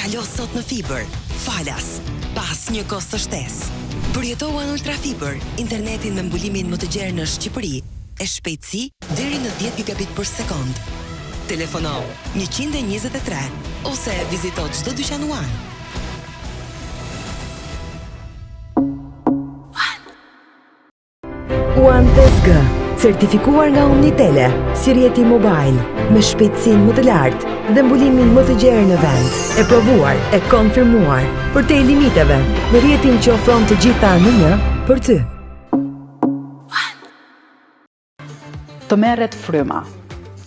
Kalo sot në fiber, falas, pas një kosto shtesë. Përjetohan ultrafiber, internetin me mbulimin më të gjerë në Shqipëri, e shpejtësi deri në 10 gigabit për sekond. Telefono 123 ose vizito çdo dyqan One. One 5G, certifikuar nga Unitele, si rjeti mobile, me shpejtësinë më të lartë dhe mbulimin më të gjerë në vend, e provuar, e konfirmuar, për te limiteve, në rjetin që ofron të gjitha në një, për ty. Të merret fryma,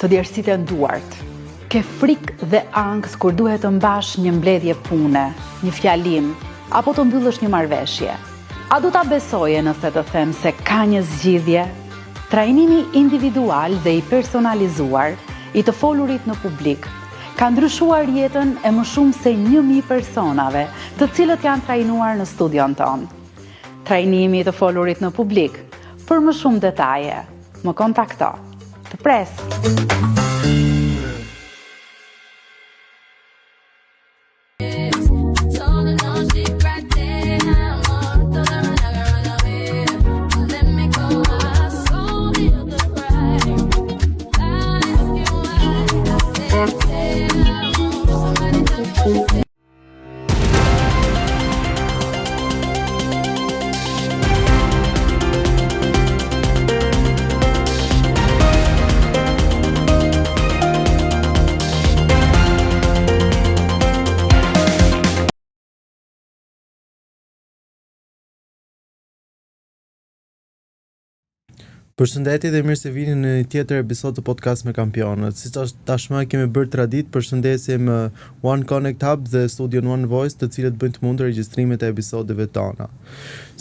të djersiten duart, ke frikë dhe angst kur duhet të mbash një mbledhje pune, një fjalim, apo të mbyllësh një marrëveshje. A du ta besoje nëse të them se ka një zgjidhje? Trajnimi individual dhe i personalizuar, i të folurit në publik, ka ndryshuar jetën e më shumë se 1000 personave, të cilët janë trajnuar në studion tonë. Trajnimi i të folurit në publik, për më shumë detaje, më kontakto. Të pres. Përshëndetje dhe mirë se vini në një tjetër episod të podcast me kampionët. Siç tashmë kemi bërë tradit, përshëndesim One Connect Hub dhe Studion One Voice, të cilët bëjnë të mundë regjistrimet e episodeve tona.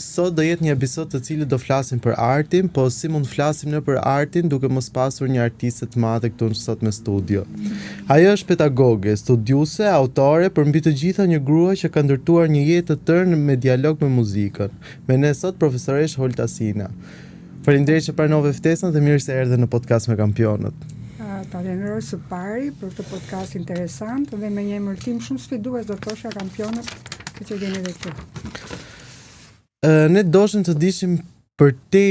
Sot do jetë një episod të cilët do flasim për artin, po si mund flasim në për artin duke mos pasur një artiste të madhe këtu sot në studio. Ajo është pedagoge, studiuse, autore, për mbi të gjitha një grua që ka ndërtuar një jetë të tërë me dialog me muzikën. Me ne sot profesoresh Holta Sina. Faleminderit që pranove ftesën dhe mirë se erdhe në podcast me kampionët. Falenderoj së pari për këtë podcast interesant dhe me një emërtim shumë sfidues do të thosha kampionët që jeni edhe këtu. Ne doshim të dishim për te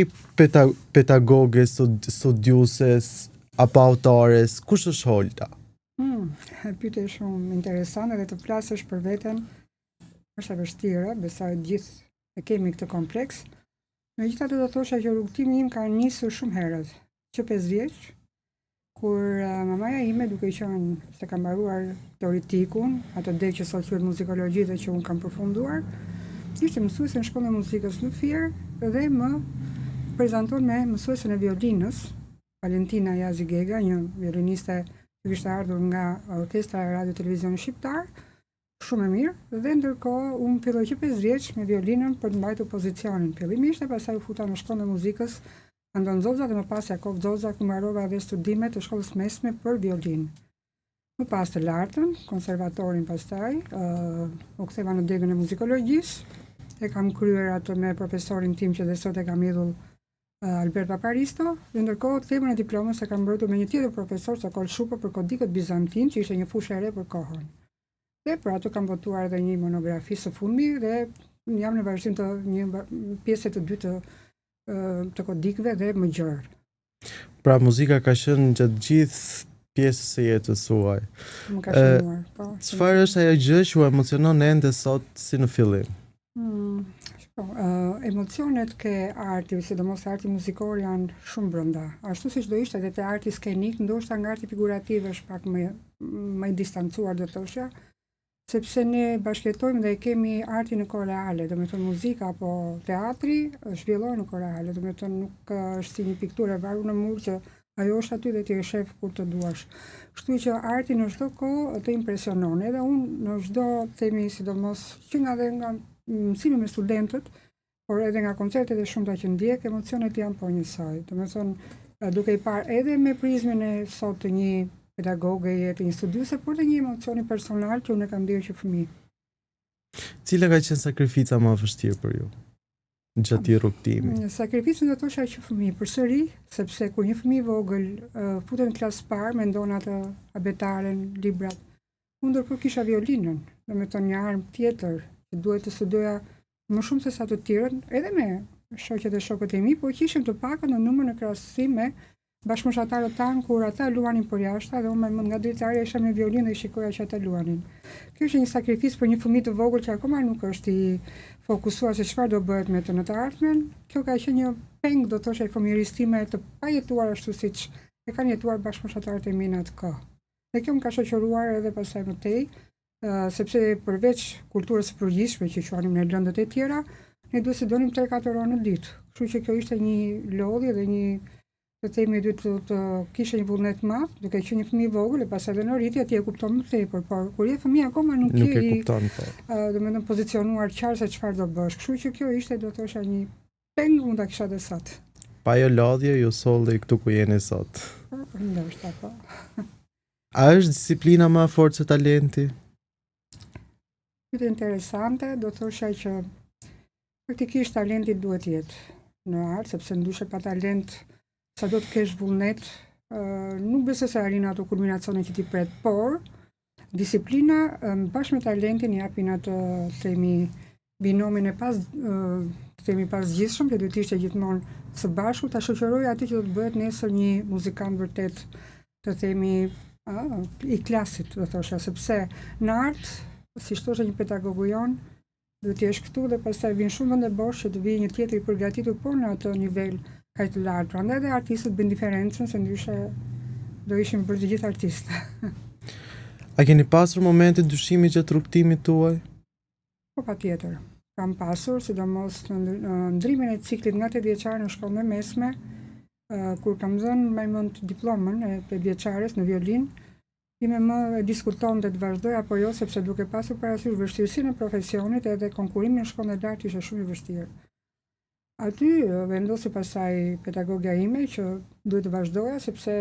pedagoge, studiuses apo autores, kush është Holta? Pyetje shumë interesante dhe të flasësh për veten është e vështirë, besoj gjithë e kemi këtë kompleks. Megjithatë do të thosha që rrugtimi im ka nisur shumë herët, që 5 vjeç, kur mamaja ime, duke qenë se ka mbaruar teoretikun, atë deg që sot quhet muzikologji dhe që unë kam përfunduar, ishte mësuese në shkollën e muzikës në Fier dhe më prezanton me mësuesen e violinës, Valentina Jazigega, një violiniste që kishte ardhur nga orkestra e Radio Televizionit Shqiptar, shumë e mirë, dhe ndërkohë unë filloj që 5 vjeç me violinën për të mbajtur pozicionin fillimisht, e pastaj u futa në shkollën e muzikës Andon Zoza dhe më pas Jakov Zoza, ku mbarova edhe studimet të shkollës mesme për violinë. Më pas të lartën, konservatorin pastaj, u ktheva në degën e muzikologjisë, e kam kryer atë me profesorin tim që dhe sot e kam idhull Albert Paparisto, dhe ndërkohë themën e diplomës e kam mbrojtur me një tjetër profesor, Sokol Shupo, për kodikët bizantin, që ishte një fushë e re për kohën. Dhe për ato kam votuar edhe një monografi së fundmi dhe jam në vazhdim të një pjesë të dytë të kodikëve dhe më gjerë. Pra muzika ka qenë gjatë gjithë pjesës së jetës suaj. Më ka shënuar, po. Çfarë është ajo gjë që u emocionon ende sot si në fillim? Emocionet ke arti, sidomos arti muzikor, janë shumë brenda. Ashtu siç do ishte edhe te arti skenik, ndoshta nga arti figurativ është pak më i distancuar, do të thosha, sepse ne bashkëjetojmë dhe kemi artin në kohë reale, do me thënë muzika apo teatri zhvillohet në kohë reale, do me thënë nuk është si një pikturë e varur në mur që ajo është aty dhe ti e shef kur të duash. Kështu që arti në çdo kohë të impresionon, edhe unë në çdo themi sidomos që nga mësimi me studentët, por edhe nga koncertet e shumta që ndjek, emocionet janë po njësoj. Do me thënë duke i parë edhe me prizmën e sot të një pedagoge, jetë një studiuse, por dhe një emocioni personal që unë e kam ndjerë që fëmijë. Cila ka qenë sakrifica më e vështirë për ju gjatë rrugtimit? Sakrificën do të thosha që fëmijë përsëri, sepse kur një fëmijë vogël futet në klasë parë, mendon atë abetaren, librat. Unë ndërkohë kisha violinën, domethënë një armë tjetër që duhet të studioja më shumë se sa të tjerët, edhe me shoqet e shokët e mi, po që ishim të pakën në numër në krahasim me bashkëmoshatarët tanë kur ata luanin për jashtë dhe unë më nga dritarja isha me violinë dhe shikoja që ata luanin. Kjo është një sakrificë për një fëmijë të vogël që akoma nuk është i fokusuar se çfarë do bëhet me të ardhmen. Kjo ka qenë një peng, do thosh, e fëmijërisë time të pajetuar ashtu siç e kanë jetuar bashkëmoshatarët e mi në atë kohë. Dhe kjo më ka shoqëruar edhe pastaj më tej, sepse përveç kulturës së përgjithshme që quanim në lëndët e tjera, ne duhet të donim 3-4 orë në ditë. Kështu që kjo ishte një lodhje dhe një të themi të kishe një vullnet madh, duke qenë një fëmijë vogël e pastaj edhe në rritje ti e kupton më tepër, por kur je fëmijë akoma nuk e kupton po. Domethënë pozicionuar qartë se çfarë do bësh. Kështu që kjo ishte do thosha një peng mund ta kisha dhe sot. Pa jo lodhje, ju solli këtu ku jeni sot. Ndoshta po. A është disiplina më fort se talenti? Është interesante, do thosha që praktikisht talenti duhet jetë në art, sepse ndryshe pa talent sa do të kesh vullnet, nuk besoj se arrin ato kulminacione që ti pret, por disiplina bashkë me talentin japin atë themi binomin e pasgjithshëm, që duhet të ishte gjithmonë së bashku, ta shoqëroj atë që do të bëhet nesër një muzikant vërtet të themi i klasit, do thosha, sepse në art, si thoshte një pedagogu jon, duhet të jesh këtu dhe pastaj vin shumë vende bosh që të vijë një tjetër i përgatitur por në atë nivel kaq të lartë. Prandaj edhe artistët bëjnë diferencën, se ndryshe do ishim për të gjithë artistë. A keni pasur momente dyshimi gjatë rrugtimit tuaj? Po patjetër. Kam pasur, sidomos në ndrimin e ciklit nga 8 vjeçar në shkollën e mesme, kur kam dhënë më mend diplomën e 8 vjeçares në violinë, ime më diskutonte të vazhdoj apo jo, sepse duke pasur parasysh vështirësinë e profesionit edhe konkurrimin në shkollën e lartë ishte shumë i vështirë. Aty vendosi pasaj pedagogja ime që duhet të vazhdoja, sepse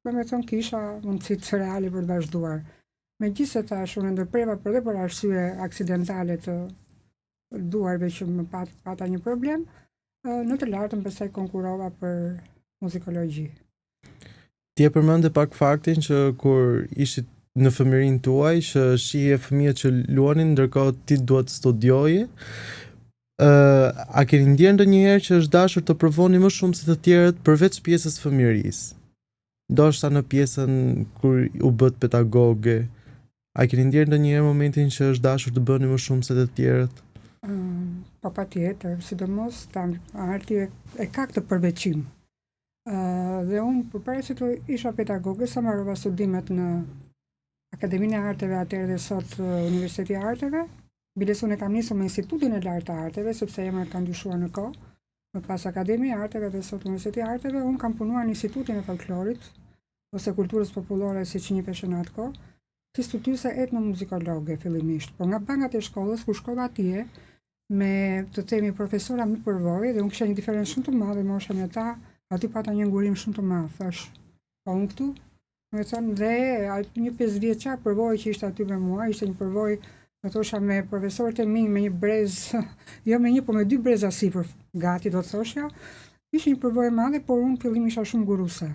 me thonë kisha mundësit reale për të vazhduar. Megjithëse tash unë ndërpreva për dhe për arsye aksidentale të duarve që më pata një problem, në të lartën pasaj konkurova për muzikologji. Ti e përmende pak faktin që kur ishit në fëmijërinë tuaj që shihje fëmijët që luanin ndërkohë ti duhet të studioje. A keni ndjerë ndonjëherë që është dashur të provoni më shumë se të tjerët përveç pjesës fëmijërisë? Ndoshta në pjesën kur u bët pedagoge, a keni ndjerë ndonjëherë momentin që është dashur të bëni më shumë se të tjerët? Po patjetër, sidomos arti e ka këtë përveçim. Dhe unë përpara se të isha pedagoge, sa marrova studimet në Akademinë e Arteve atëherë dhe sot Universiteti i Arteve. Biles unë e kam nisur me Institutin e Lartë të Arteve, sepse emra kanë ndryshuar në kohë. Më pas Akademi e Arteve dhe sot Universiteti i Arteve, unë kam punuar në Institutin e Folklorit ose Kulturës Popullore, siç njihesh në atë kohë, si studiuese etnomuzikologe fillimisht. Po nga bankat e shkollës kur shkova atje me të themi profesora më përvojë dhe unë kisha një diferencë shumë të madhe mosha me ata, aty pata një ngurim shumë të madh, thash. Po unë këtu, më thonë, dhe një 5 vjeçar përvojë që ishte aty me mua, ishte një përvojë, do thosha me profesorët e mi me një brez, jo me një, po me 2 breza sipër gati, do thosha, ishte një përvojë e madhe, por unë fillim isha shumë guruese.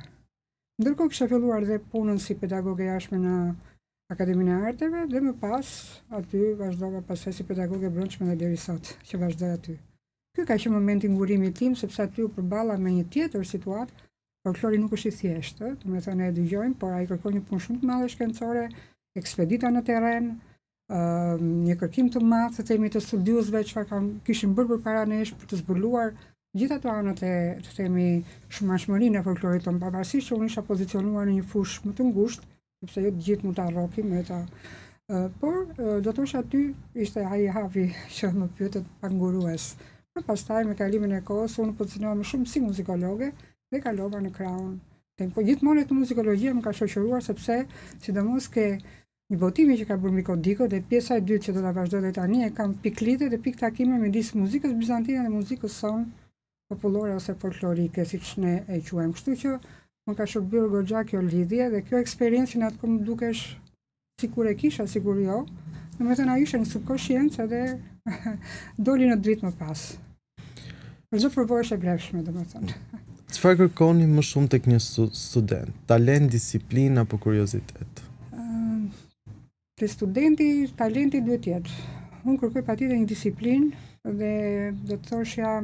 Ndërkohë kisha filluar dhe punën si pedagoge jashtme në Akademinë e Arteve dhe më pas aty vazhdova pastaj si pedagoge brendshme dhe deri sot që vazhdoj aty. Ky ka qenë momenti ngurimi tim, sepse aty u përballa me një tjetër situatë. Folklori nuk është i thjeshtë, do të thonë e dëgjojmë, por ai kërkon një punë shumë të madhe shkencore, ekspedita në terren, një kërkim të madh të themi të studiuesve çfarë kishin bërë përpara nesh për të zbuluar gjithë ato anët e të themi shumashmërinë e folklorit tonë, pavarësisht që unë isha pozicionuar në një fushë më të ngushtë, sepse jo të gjithë mund ta arrokim me ta. Por do të thosh aty ishte ai havi që më pyetet pa ngurues. Pastaj me kalimin e kohës unë pozicionova më shumë si muzikologe dhe kalova në krahun. Po gjithmonë etnomuzikologjia më ka shoqëruar sepse sidomos ke një botimi që ka bërë Mikodiko dhe pjesa e dytë që do ta vazhdoj dhe tani e kam piklite dhe pikë takime midis muzikës bizantine dhe muzikës son popullore ose folklorike, siç ne e quajmë. Kështu që më ka shërbyer goxha kjo lidhje dhe kjo eksperiencë në atë më dukesh sikur e kisha, sikur jo. Domethënë ai ishte në subkonsciencë dhe doli në dritë më pas. Çdo përvojë është e vlefshme, domethënë. Çfarë kërkoni më shumë tek një student? Talent, disiplinë apo kuriozitet? te studenti talenti duhet jetë. Unë kërkoj patjetër një disiplinë dhe do të thoshja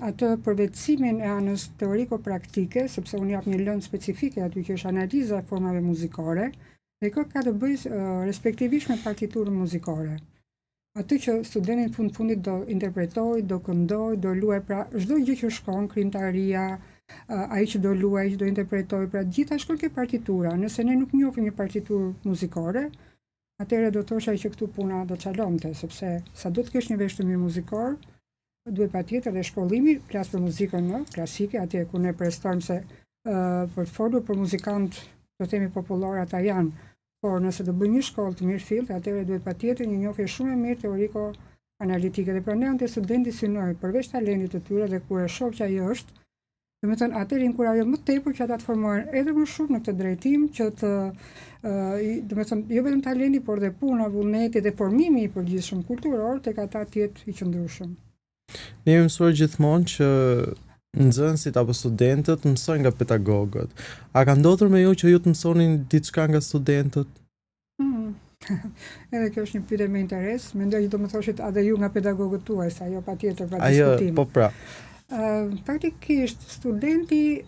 atë përvetësimin e anës teoriko-praktike, sepse unë jap një lëndë specifike aty që është analiza e formave muzikore, dhe kjo ka të bëjë respektivisht me partiturën muzikore. Atë që studenti në fundit do interpretoj, do këndoj, do luaj, pra çdo gjë që shkon, krimtaria, ai që do luaj, që do interpretoj, pra gjitha shkon ke partitura. Nëse ne nuk njohim një partiturë muzikore, atëherë do thosha që këtu puna do çalonte, sepse sa do të kesh një vesh të mirë muzikor, duhet patjetër dhe shkollimi, flas për muzikën klasike, atje ku ne prestojmë se për të folur për muzikant, do themi popullor ata janë, por nëse do bëj një shkollë të mirë fillt, atëherë duhet patjetër një njohje shumë e mirë teoriko-analitike. Dhe prandaj unë te studenti synoj përveç talentit të tyre dhe kur e shoh që ai është, domethënë atëherë inkurajoj më tepër që ata të formohen edhe më shumë në këtë drejtim, që të domethënë jo vetëm talenti, por dhe puna, vullneti dhe formimi i përgjithshëm kulturor tek ata të jetë i qëndrueshëm. Ne jemi mësuar gjithmonë që nxënësit apo studentët mësojnë nga pedagogët. A ka ndodhur me ju që ju të mësonin diçka nga studentët? Edhe kjo është një pyetje me interes. Mendoj që do më thoshit edhe ju nga pedagogët tuaj, sa jo patjetër pa diskutim. Po pra. Faktikisht studenti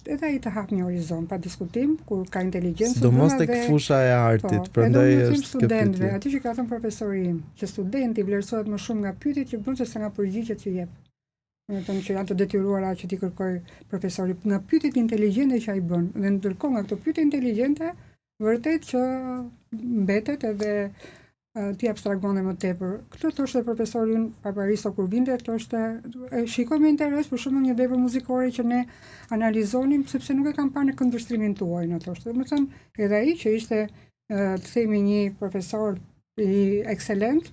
edhe ai të hap një horizont pa diskutim, kur ka inteligjencë. Sidomos tek fusha e artit, prandaj është kjo pyetje. Aty që ka thënë profesori im, që studenti vlerësohet më shumë nga pyetjet që bën se nga përgjigjet që jep. Domethënë që janë të detyruara që ti kërkoj profesori nga pyetjet inteligjente që ai bën. Dhe ndërkohë nga këto pyetje inteligjente, vërtet që mbetet edhe ti abstragon dhe më tepër. Këtë thoshte profesori Paparisto kur vinte, thoshte shikoj me interes për shembull një vepër muzikore që ne analizonim sepse nuk e kam parë në këndvështrimin tuaj, na thoshte. Domethënë edhe ai që ishte të themi një profesor i ekselent,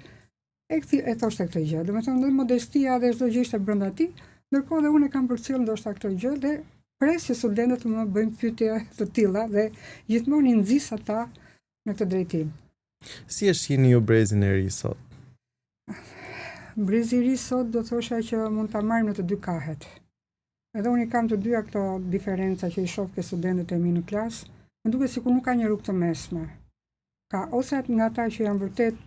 e thoshte këtë gjë. Domethënë dhe modestia dhe çdo gjë ishte brenda tij, ndërkohë dhe unë e kam përcjell ndoshta këtë gjë dhe pres që studentët më bëjnë pyetje të tilla dhe gjithmonë i nxis ata në këtë drejtim. Si e shihni ju brezin e ri sot? Brezi i ri sot do thosha që mund ta marrim në të dy kahet. Edhe unë kam të dyja këto diferenca që i shoh ke studentët e mi në klasë, më duket sikur nuk ka një rrugë të mesme. Ka ose nga ata që janë vërtet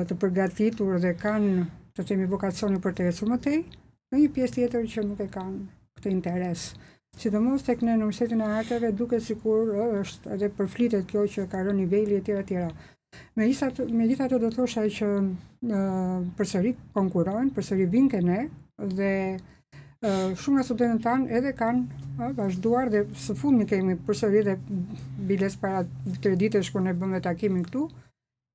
të përgatitur dhe kanë të themi vokacionin për të ecur më tej, në një pjesë tjetër që nuk e kanë këtë interes. Sidomos tek ne në Universitetin e Arteve duket sikur është edhe përflitet kjo që ka rënë niveli etj. Megjithatë do thosha që përsëri konkurrojnë, përsëri vinë ke ne dhe shumë nga studentët tanë edhe kanë vazhduar dhe së fundmi kemi përsëri dhe biles para 3 ditësh kur ne bëmë takimin këtu.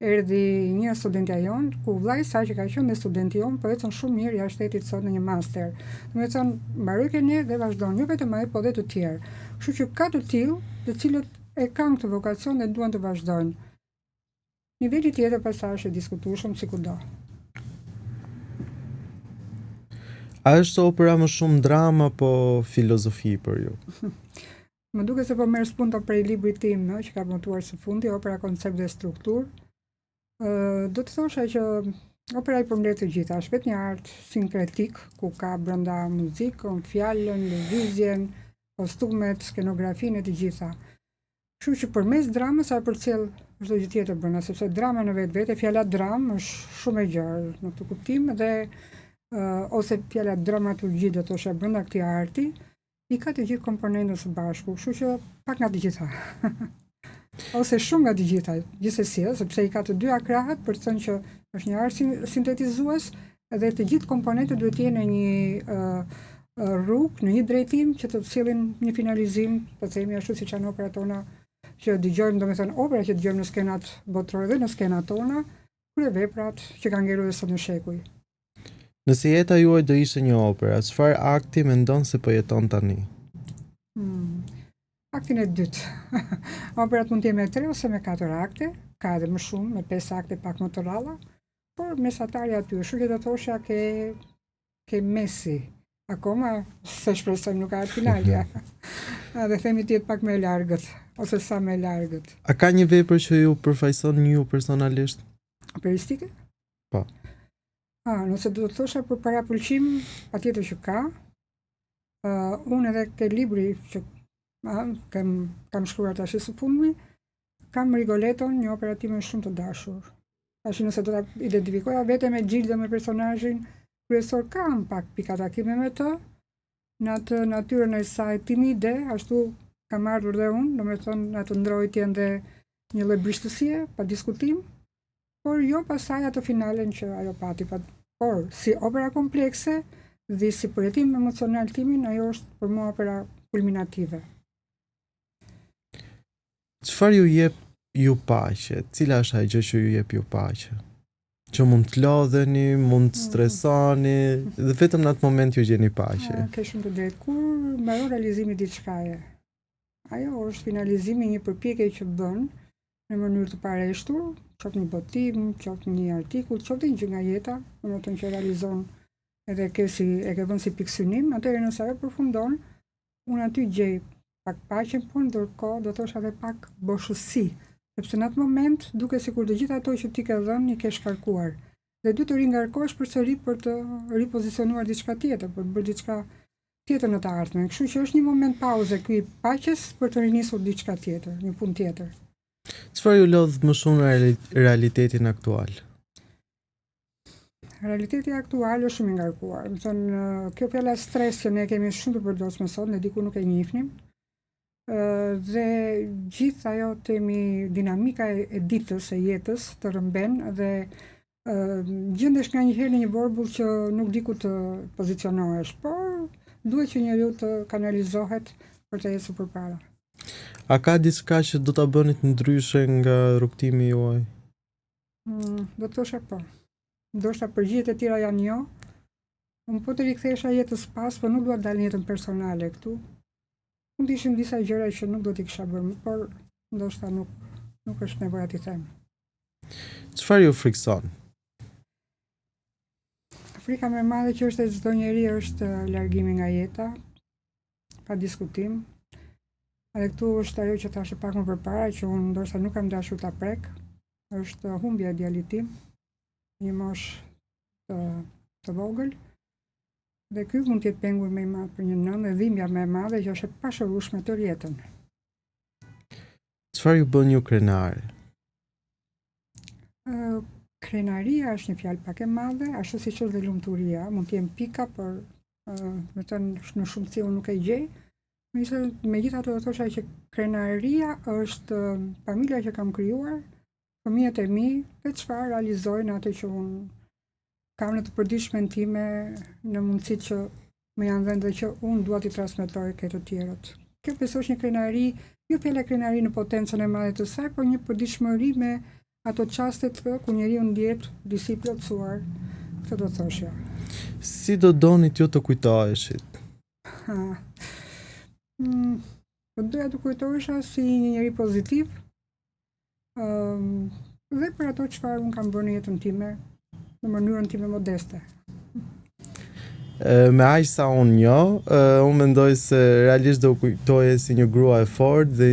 Erdhi një studentja jonë, ku vllai sa që ka qenë me studenti jonë, po ecën shumë mirë jashtë shtetit sot në një master. Domethënë, mbaroi ke ne dhe vazhdon, jo vetëm ai, po dhe të tjerë. Kështu që ka të tillë, të cilët e kanë këtë vokacion dhe duan të vazhdojnë. Niveli tjetër pastaj është diskutueshëm sikudo. A është opera më shumë drama apo filozofi për ju? Më duket se po merr spunta prej librit tim, që ka botuar së fundi, Opera Koncept dhe Strukturë. Do të thosha që opera i përmbledh të gjitha, është vetë një art sinkretik, ku ka brenda muzikën, fjalën, lëvizjen, kostumet, skenografinë e të gjitha. Kështu që përmes dramës ai përcjell çdo gjë tjetër brenda, sepse drama në vetvete, fjala dram është shumë e gjerë në këtë kuptim dhe ose fjala dramaturgji do të thosha brenda këtij arti, i ka të gjithë komponentët së bashku, kështu që pak nga të gjitha. Ose shumë nga të gjitha, gjithsesi, sepse i ka të dyja krahat për të thënë që është një art sintetizues dhe të gjithë komponentët duhet të jenë në një rrugë, në një drejtim që të sjellin një finalizim, po themi ashtu siç janë operat tona që dëgjojmë, domethënë opera që dëgjojmë në skenat botërore dhe në skenat tona, kur veprat që kanë ngjerur sot në shekuj. Nëse jeta juaj do ishte një opera, çfarë akti mendon se po jeton tani? Aktin e dytë. Operat mund të jenë me 3 ose me 4 akte, ka edhe më shumë, me 5 akte pak më të rralla, por mesatari aty, shumë që do thosha ke mesi. Akoma se shpresoj nuk ka finalja. Dhe themi tjetë pak me largët, ose sa me largët. A ka një vepër që ju përfaqëson ju personalisht? Operistike? Po. Nëse do të thosha për parapëlqim, patjetër që ka. Unë edhe ke libri që kam shkruar tash së fundmi, kam Rigoletton, një operë time shumë të dashur. Tash nëse do ta identifikoja vetëm me Gjildën, me personazhin kryesor, kam pak pika takime me të, në atë natyrën e saj timide, ashtu kam ardhur dhe unë, domethënë në atë ndrojtjen dhe një lloj brishtësie, pa diskutim, por jo pasaj atë finalen që ajo pati. Por si opera komplekse dhe si përjetim emocional timin, ajo është për mua opera kulminative. Çfarë ju jep ju paqe? Cila është ajo gjë që ju jep ju paqe? Që mund të lodheni, mund të stresoni, dhe vetëm në atë moment ju gjeni paqe. Ke shumë të drejtë. Kur mbaron realizimi diçkaje, ajo është finalizimi një përpjekje që bën në mënyrë të pareshtur, qoftë një botim, qoftë një artikull, qoftë një gjë nga jeta, domethënë që realizon edhe e ke vënë si pikë synim, atëherë nëse ajo përfundon, unë aty gjej pak paqen, por ndërkohë do thosha edhe pak boshësi, sepse në atë moment duket sikur të gjitha ato që ti ke dhënë i ke shkarkuar. Dhe du të ringarkohesh përsëri për të ripozicionuar diçka tjetër, për të bërë diçka tjetër në të ardhmen. Kështu që është një moment pauze ky i paqes për të rinisur diçka tjetër, një punë tjetër. Çfarë ju lodh më shumë në realitetin aktual? Realiteti aktual është shumë i ngarkuar. Do të thënë, kjo fjala stres që ne kemi shumë të përdorur sot, ne diku nuk e njihnim. Dhe gjithë ajo temi dinamika e ditës, e jetës të rëmben dhe gjendesh nga një herë në një vorbull që nuk di ku të pozicionohesh, por duhet që njeriu të kanalizohet për të ecur përpara. A ka diçka që do ta bëni të ndryshe nga rrugtimi juaj? Do të thosha po. Ndoshta përgjigjet e tjera janë jo. Unë po të rikthesha jetës pas, por nuk dua të dalë në jetën personale këtu. Mund të ishin disa gjëra që nuk do t'i kisha bërë, por ndoshta nuk është nevoja t'i them. Çfarë ju frikson? Frika më e madhe që është e çdo njeri është largimi nga jeta, pa diskutim. Edhe këtu është ajo që thashë pak më përpara, që unë ndoshta nuk kam dashur ta prek, është humbja e djalit tim, një moshë të vogël. Dhe ky mund të jetë pengu më i madh për një nënë dhe dhimbja më e madhe që është e pashërueshme tër jetën. Çfarë ju bën ju krenare? Krenaria është një fjalë pak e madhe, ashtu siç është dhe lumturia, mund të jem pika, por do të thënë në shumësi unë nuk e gjej. Megjithatë do thosha që krenaria është familja që kam krijuar, fëmijët e mi, dhe çfarë realizojnë atë që unë kam në të përditshmen time, në mundësitë që më janë dhënë dhe që unë dua t'i transmetoj këtë të tjerët. Kjo besoj është një krenari, jo fjala krenari në potencën e madhe të saj, por një përditshmëri me ato çastet ku njeriu ndjet disi plotësuar, këtë do thoshja. Si do donit ju të kujtoheshit? Po doja të kujtohesha si një njeri pozitiv, dhe për ato çfarë unë kam bërë në jetën time, në mënyrën time modeste. Me aq sa unë unë mendoj se realisht do kujtoje si një grua e fortë dhe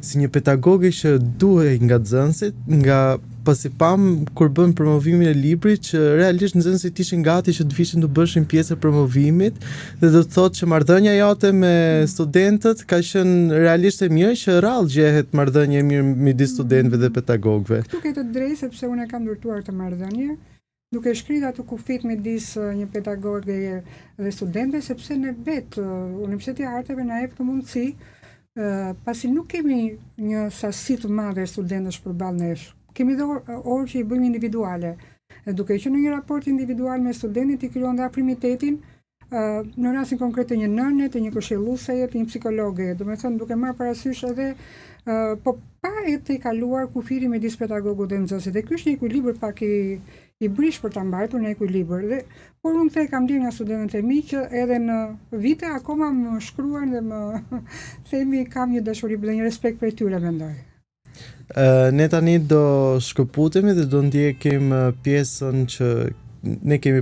si një pedagoge që duhej nga nxënësit, nga pasi pam kur bën promovimin e librit që realisht nxënësit ishin gati që të vishin të bëshin pjesë e promovimit dhe do të thotë që marrëdhënia jote me studentët ka qenë realisht e mirë, që rrallë gjehet marrëdhënie e mirë midis studentëve dhe pedagogëve. Këtu ke të drejtë sepse unë kam ndërtuar të marrëdhënie, duke shkruar ato kufit midis një pedagoge dhe studente, sepse ne vetë Universiteti i Arteve na jep këtë mundësi, pasi nuk kemi një sasi të madhe studentësh përballë nesh. Kemi dhe orë që i bëjmë individuale. Dhe duke qenë në një raport individual me studentin, ti krijon dhe afrimitetin, në rastin konkret të një nëne, të një këshilluese, të një psikologe, domethënë duke marrë parasysh edhe po pa e të kaluar kufiri midis pedagogut dhe nxënësit. Dhe ky është një ekuilibër pak i brish për ta mbajtur në ekuilibër. Dhe por unë kam ndier nga studentët e mi që edhe në vite akoma më shkruan dhe më themi kam një dashuri dhe një respekt për tyre, mendoj. Ne tani do shkëputemi dhe do ndjekim pjesën që ne kemi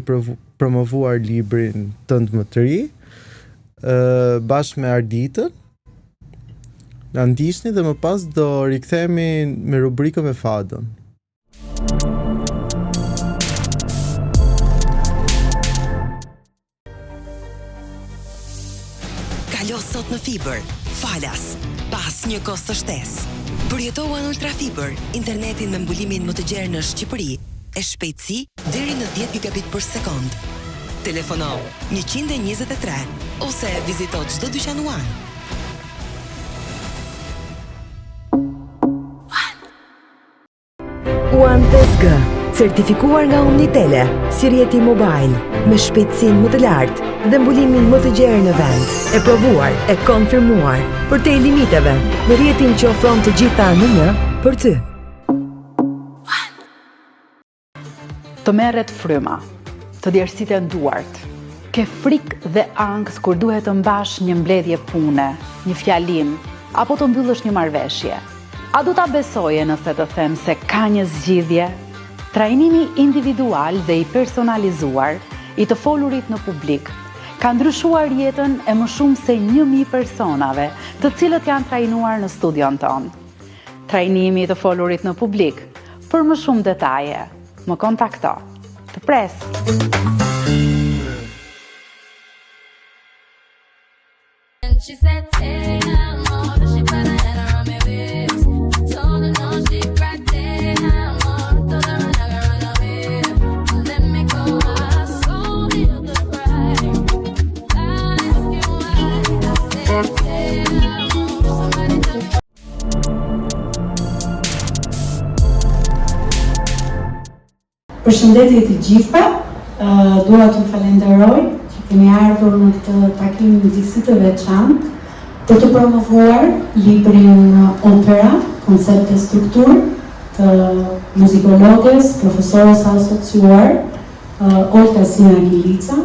promovuar librin tënd më të ri, bashkë me Arditën. Na ndiqni dhe më pas do rikthehemi me rubrikën me Fadën. Kalo sot në Fiber, falas, pas një kohë së shtesë. Përjetohan ultrafiber, internetin me mbulimin më të gjerë në Shqipëri, e shpejtësi deri në 10 gigabit për sekond. Telefono 123 ose vizito çdo dyqan One. One 5G, certifikuar nga Omnitele, si rjeti mobile, me shpejtësinë më të lartë dhe mbulimin më të gjerë në vend. E provuar, e konfirmuar, për te limiteve, në rjetin që ofron të gjitha në një për ty. Të merret fryma, të djersiten duart, ke frikë dhe angst kur duhet të mbash një mbledhje pune, një fjalim, apo të mbyllësh një marrëveshje. A du ta besoje nëse të them se ka një zgjidhje? Trajnimi individual dhe i personalizuar i të folurit në publik ka ndryshuar jetën e më shumë se 1000 personave, të cilët janë trajnuar në studion ton. Trajnimi i të folurit në publik, për më shumë detaje, më kontakto. Të pres. She said, hey, I'm all that she put her head around me waist. Told her no, she cried, hey, I'm all, told her I'm not gonna run away. Let me go, I saw the other bride. I asked you why, I said, hey, I'm all, somebody told. Përshëndetje të gjitha, dua t'ju falenderoj që keni ardhur në këtë takim disi të veçantë për të promovuar librin Opera, koncept e strukturë të muzikologes, profesores asociuar, Olta Sina Gilica,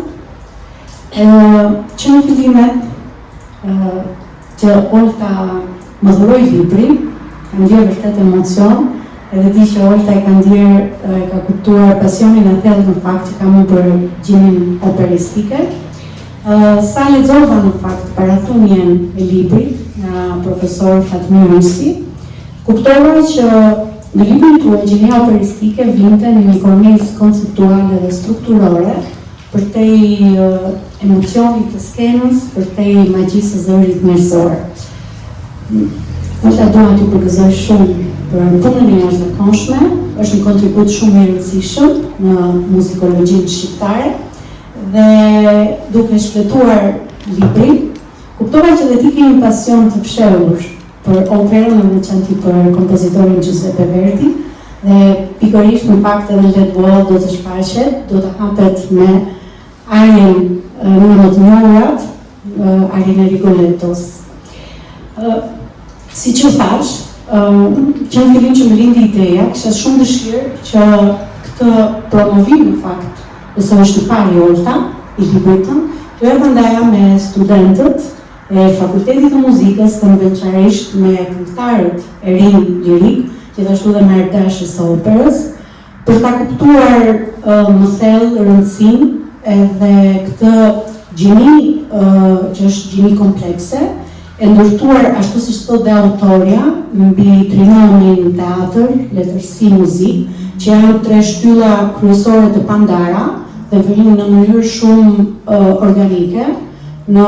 që në fillimet që Olta më dhuroi librin, kam ndjerë vërtet emocion, edhe di që Olta e ka ndjerë, ka kuptuar pasionin e thellë në fakt që kam për gjinin operistike. Sa lexova në fakt parathunjen e librit nga profesor Fatmir Rusi, kuptova që në librin tuaj gjinia operistike vinte në një kornizë konceptuale dhe strukturore përtej emocionit të skenës, përtej magjisë së zërit njerëzor. Olta dua t'ju përgëzoj shumë për punën e jashtëzakonshme, është një kontribut shumë i rëndësishëm në muzikologjinë shqiptare dhe duke shfletuar librin, kuptova që dhe ti ke një pasion të fshehur për operën në veçantë për kompozitorin Giuseppe Verdi dhe pikërisht në fakt edhe Let Wall do të shfaqet, do të hapet me arjen një më të njohurat, arjen e Rigolettos. Si që thash, që në fillim që më lindi ideja, kisha shumë dëshirë që këtë promovim në fakt, nëse është i pari Olta, i libritën, të edhe ndaja me studentët e Fakultetit të Muzikës dhe në veçarisht me këngëtarët e rinj lirik, gjithashtu dhe me ardashës së operës, për ta kuptuar më thellë rëndësinë edhe këtë gjini që është gjini komplekse, e ndërtuar ashtu si thot dhe autorja mbi trinonin teatr, letërsi, muzikë, që janë 3 shtylla kryesore të Pandara dhe vijnë në mënyrë shumë organike, në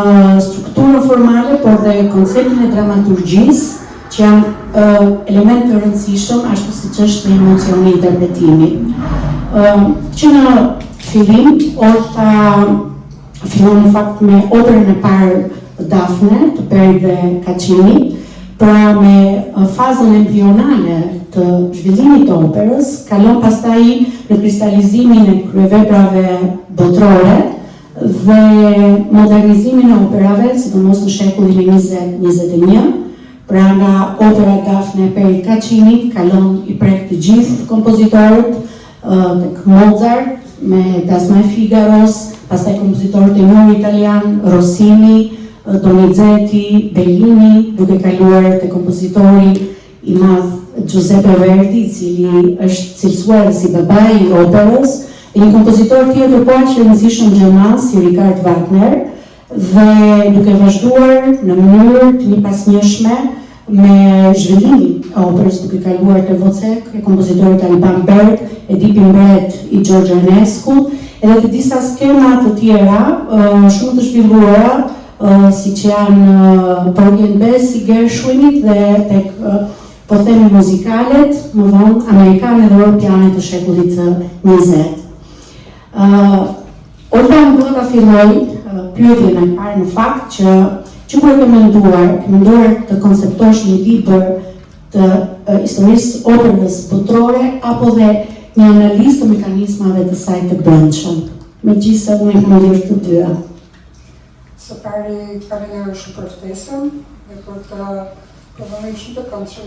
strukturën formale, por dhe konceptin e dramaturgjisë, që janë element të rëndësishëm ashtu siç është emocioni i interpretimit. Që në fillim, Olta fillon në fakt me operën e parë Dafne, të Peri dhe Kacini, pra me fazën embrionale të zhvillimit të operës, kalon pastaj në kristalizimin e kryeveprave botrore dhe modernizimin e operave, sidomos në shekullin e 20-21, pra nga opera Dafne e Peri Kacini, kalon i prek të gjithë kompozitorët, tek Mozart, me Dasma e Figaros, pastaj kompozitorët e njohur italian, Rossini, Donizetti, Bellini, duke kaluar te kompozitori i madh Giuseppe Verdi, i cili është cilësuar si babai i operës, e një kompozitor tjetër po aq i rëndësishëm gjerman si Richard Wagner, dhe duke vazhduar në mënyrë të njëpasnjëshme me zhvillimin e operës, duke kaluar te Wozzeck, e kompozitorit Alban Berg, Edip Imbret i George Enescu, edhe të disa skema të tjera shumë të zhvilluara, si që janë Porgy and Bess i Gershwinit dhe tek po themi muzikalet, më vonë amerikane dhe europiane të shekullit të 20. Olta më duhet ta filloj pyetjen e parë në fakt që kur ke menduar të konceptosh një libër të historisë operës botërore apo dhe një analizë të mekanizmave të saj të brendshëm. Megjithëse unë e kam lidhur të dyja. Së pari falenderoj shumë për ftesën dhe për të provonim shumë të këndshëm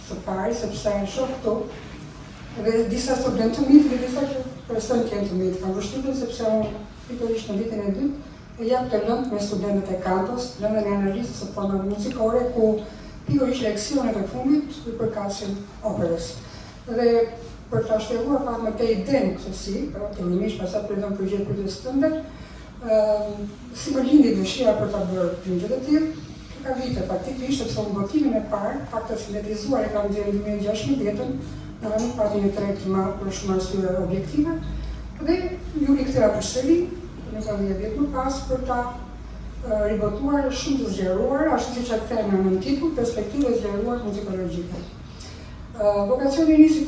së pari, sepse e shoh këtu dhe disa studentë të mitë dhe disa që person të mitë. Kam vështirësinë sepse unë pikërisht në vitin e dytë e jap të lëndë me studentët e kantos, lëndën e analizës së formave muzikore, ku pikërisht leksionet e fundit i përkasin operës. Dhe për ta shtjelluar pak më te idenë kësaj, fillimisht pastaj përndon projektin për të stëndër, si më lindi dëshira për ta bërë një gjë të tillë, ka vite faktikisht sepse motimin e parë, pak të sintetizuar e kam dhënë në 2016, në nuk pati një treg të madh për shumë arsye objektive, dhe ju rikthera përsëri, në 10 vjet më pas për ta ribotuar shumë të zgjeruar, ashtu siç e them në titull, perspektive zgjeruar muzikologjike. Vokacioni nisi,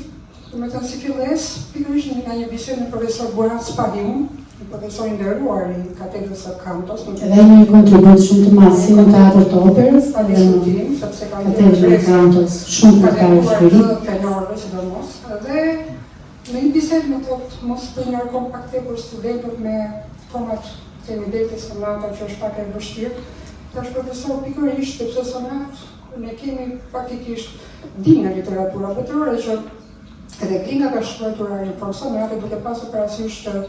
me thënë si filles, pikërisht nga një bisedë me profesor Buran Spahiun, një profesor i nderuar i katedrës së kantos. Dhe një kontribut shumë të madh në teatr të operës, sepse ka katedrën e kantos, shumë për ta shkruar tenorëve sidomos. Dhe në një bisedë më thotë mos bëj një kompakte për studentët me format të nivelit sonata që është pak e vështirë. Tash profesor pikërisht sepse sonat ne kemi faktikisht dinë literatura botërore që edhe Klinga ka shkruar një formë sonate duke pasur parasysh të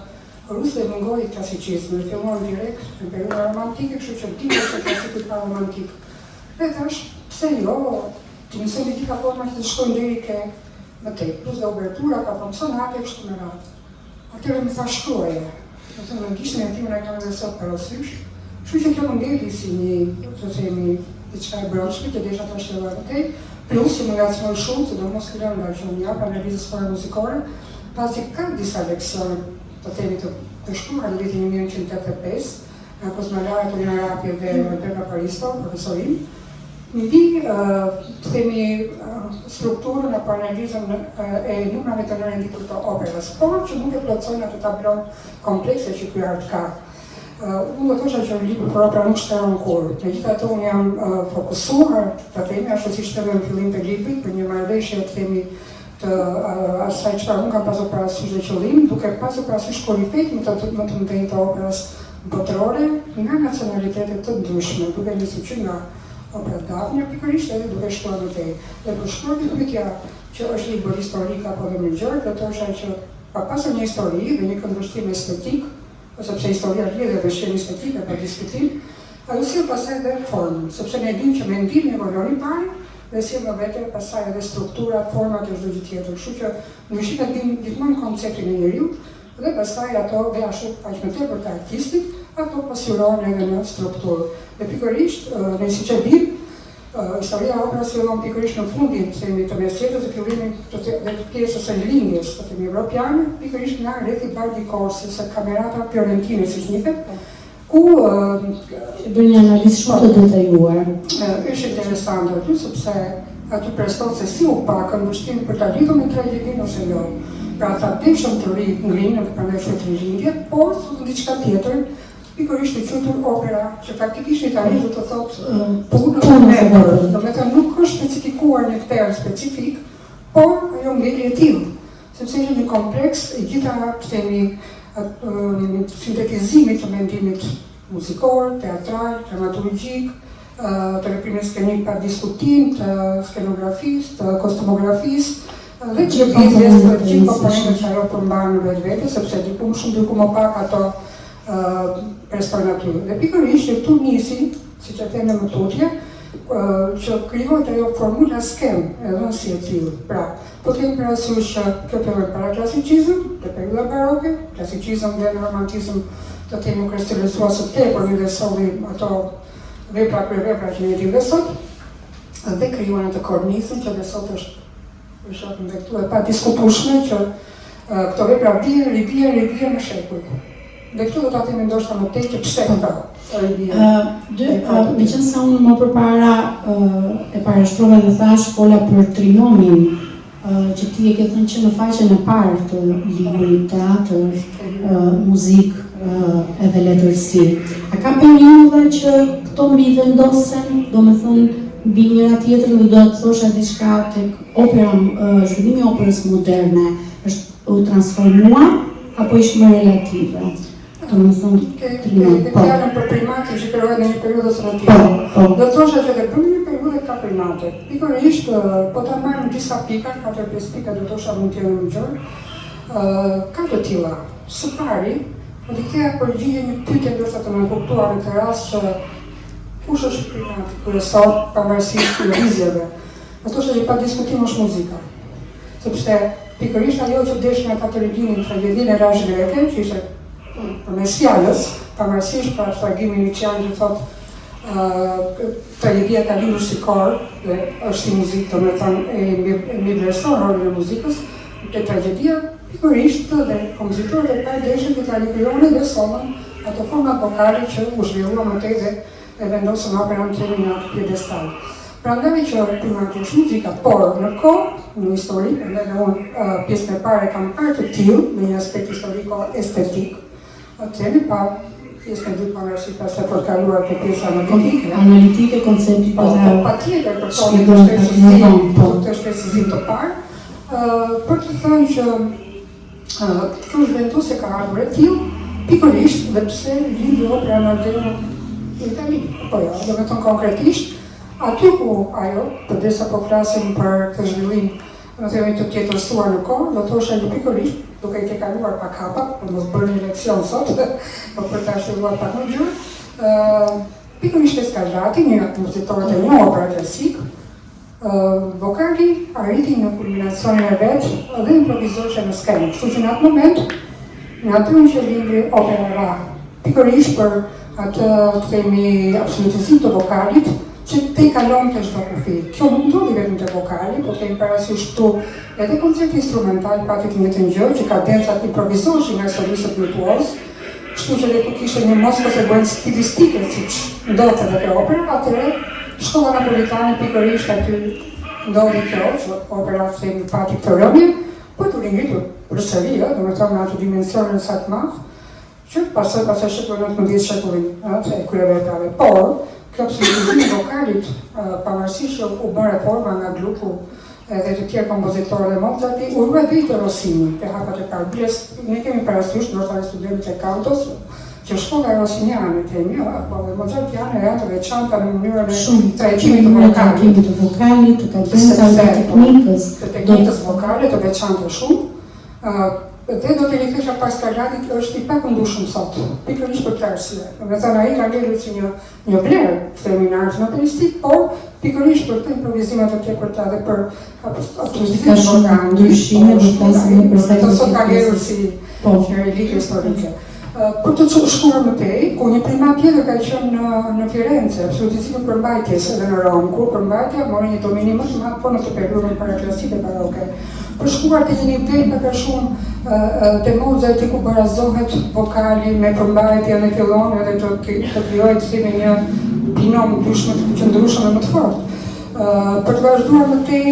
rusë dhe mungoi klasikizmi, fillon direkt në periudhën romantike, kështu që dinë se klasiku ka romantik. Dhe tash, pse jo, të mësojmë dika forma që të shkojnë deri ke më tej, plus dhe obertura ka formë sonate kështu me radhë. Atëherë më tha shkruaje. Në gjishtin e timin e kam dhe sot parasysh, kështu që kjo më ngeli si një, të themi, diçka e brendshme që desha ta shtjelloja më tej, plus që më ngacmoi shumë, sidomos Lënda që unë jap analizës fare muzikore, pasi ka disa leksione të themi të shkruar në vitin 1985, nga Kozmalaja Tonina Rapi dhe Rebeka Paristo, profesorin, mbi të themi strukturën apo analizën e numrave të renditur të operës, por që nuk e plotësojnë atë tablon komplekse që ky art ka. Unë do thosha që libri për opera nuk shtron kur. Megjithatë unë jam fokusuar, të themi, ashtu siç them në fillim të librit, për një marrëveshje të themi të asaj çfarë unë kam pasur parasysh dhe qëllim, duke pasur parasysh korifejt më të mëdhenj të operës botërore nga nacionalitetet të ndryshme, duke nisur që nga opera Dafnia pikërisht edhe duke shkuar më tej. Dhe për shkruar pyetja që është libër historik apo dhe më gjerë, do thosha që pa pasur një histori dhe një këndvështrim estetik, sepse historia lidhet me shkencën estetike për diskutim, ajo sjell pastaj edhe formën, sepse ne dimë që mendimi evolon i parë dhe sjell me vete pastaj edhe struktura, format e çdo gjë tjetër. Kështu që ndryshimet dimë gjithmonë konceptin e njeriu dhe pastaj ato dhe ashtu aq më tepër të artistit, ato pasqyrohen edhe në strukturë. Dhe pikërisht, ne siç e dimë, historia e operës fillon pikërisht në fundin të mesjetës dhe fillimin të pjesës së lindjes të themi evropiane, pikërisht nga rrethi Bardi Korsi, se kamerata fiorentine siç njihet, ku bën një analizë shumë të detajuar. Është interesante aty sepse aty preston se si u pa këndvështrimin për ta lidhur me tragjedin ose jo. Pra ata dëshon të ngrihen dhe prandaj është tragjedie, por diçka tjetër pikërisht të quajtur opera, që faktikisht në italianë do të thotë punë me verb. Do të thotë nuk është specifikuar në term specifik, por ajo ngeli e tillë, sepse është një kompleks i gjitha të themi sintetizimit të mendimit muzikor, teatral, dramaturgjik, të veprimit skenik pa diskutim, të skenografisë, të kostumografisë, dhe që gjithë komponentët që ajo përmban në vetvete, sepse diku më shumë diku më pak ato prestojnë aty. Dhe pikërisht që këtu nisi, siç e them në tutje, që krijohet ajo formula skem, edhe si e tillë. Pra, po kemi parasysh që kjo fillon para klasikizëm, te periudha baroke, klasikizëm dhe romantizëm do të themi kristalizuar së tepër në solli ato vepra për vepra që ne dimë sot, dhe krijuan atë kornizën që sot është shohim këtu e pa diskutueshme që këto vepra vjen në shekuj. Dhe këtu do ta themi ndoshta më tej që pse këta Me qenë se unë më përpara e parashtrova dhe thash fola për trinomin që ti e ke thënë që në faqen e parë të librit, teatr, muzikë edhe letërsi. A ka periudha që këto mbi vendosen, do me thënë mbi njëra tjetër dhe do të thosha diçka tek opera, zhvillimi i operës moderne është u transformua apo ishte më relative? Do me thënë Ke fjalën për primatin që kërkohet në një periudhë së tjetër. Do të thosha që për një periudhë ka primate. Pikërisht, po ta marrim disa pika, 4-5 pika do të thosha mund të jenë më gjërë. Ka të tilla. Së pari, do të ktheja përgjigje një pyetje ndoshta të më kuptuar në të rast që kush është primati kryesor pavarësisht lëvizjeve. Do të thosha që pa diskutim është muzika. Sepse pikërisht ajo që desh nga Katerinin tragedinë e Rash Greke, që ishte përmes fjalës, pavarësisht për tragedimin inicial që thotë tragedia ka lindur si kor dhe është si muzikë, domethënë e mi vlerëson rolin e muzikës, te tragedia pikërisht dhe kompozitorët e parë deshin të tralikrione dhe sonën ato format vokale që u zhvillua më tej dhe vendosën operën në atë piedestal. Prandaj që primati është muzika, por në kohë, në histori, dhe unë pjesën e parë kam parë të tillë në një aspekt historiko-estetik. Atëherë pa pjesën e dytë pavarësisht pastaj për të kaluar te pjesa analitike, koncepti patjetër për të shpesizim të parë, për të thënë që kjo zhventuese ka ardhur e tillë, pikërisht dhe pse lindi opera moderne në Itali. Po jo, do të thënë konkretisht, aty ku ajo, përderisa po flasim për këtë zhvillim, në themi të tjetërsuar në kohë, do thosha që pikërisht, duke i ke kaluar pak hapa, për mos bërë një leksion sot, por për ta shëruar pak më gjërë, pikërisht Scarlatti, një nga kompozitorët e një opera klasik, vokali arriti në kulminacionin e vet dhe improvizoshe në skenë. Kështu që në atë moment, në aty që lindi opera ra, pikërisht për atë të themi absolutizim të vokalit, që te kalon të çdo kufi. Kjo nuk ndodhi vetëm te vokali, por kemi parasysh këtu edhe koncerti instrumental pati të njëjtën gjë, që kadencat improvizoshin nga solistët virtuoz, kështu që dhe tu kishte një mos konsekuencë stilistike, siç ndodhet edhe te opera, atëherë shkolla napolitane pikërisht aty ndodhi kjo, që opera themi pati këtë rëmje, por të ringritur përsëri, domethënë në atë dimensionin sa të madh, që pastaj shekullin 19 shekullin, e kryeveprave. Por kjo absolutizimi vokalit, pavarësisht që u bën reforma nga grupu edhe të tjerë kompozitorë dhe Mozarti, u rrua dhe i të Rossini, të hapat e Carbiles, ne kemi parasysh, ndoshta edhe studentët e Kantos, që shkolla Rossiniane themi, apo Mozartiane janë të veçanta në mënyrën e trajtimit të vokalit, të kadencës, të teknikës vokale të veçanta shumë. Dhe do të rikthesha pas Scarlattit është i pakëndushëm sot, pikërisht për këtë arsye. Domethënë ai ka ngelur si një vlerë feminar napolistik, por pikërisht për të improvizimet e tjera dhe për absolutizimin vokal, ndryshime do të flasim për sa sot ka ngelur si një relikë historike. Për të shkuar më tej, ku një primat tjetër ka qenë në Firenze, absolutizimi përmbajtjes edhe në Rom, ku përmbajtja mori një dominim më të madh po në të periudhën paraklasike baroke. Për shkuar të një nivel më ka shumë te Mozarti ku barazohet vokali me përmbajtje në fillon edhe të krijohet si një binom ndryshëm të qëndrueshëm më të fortë. Për të vazhduar më tej,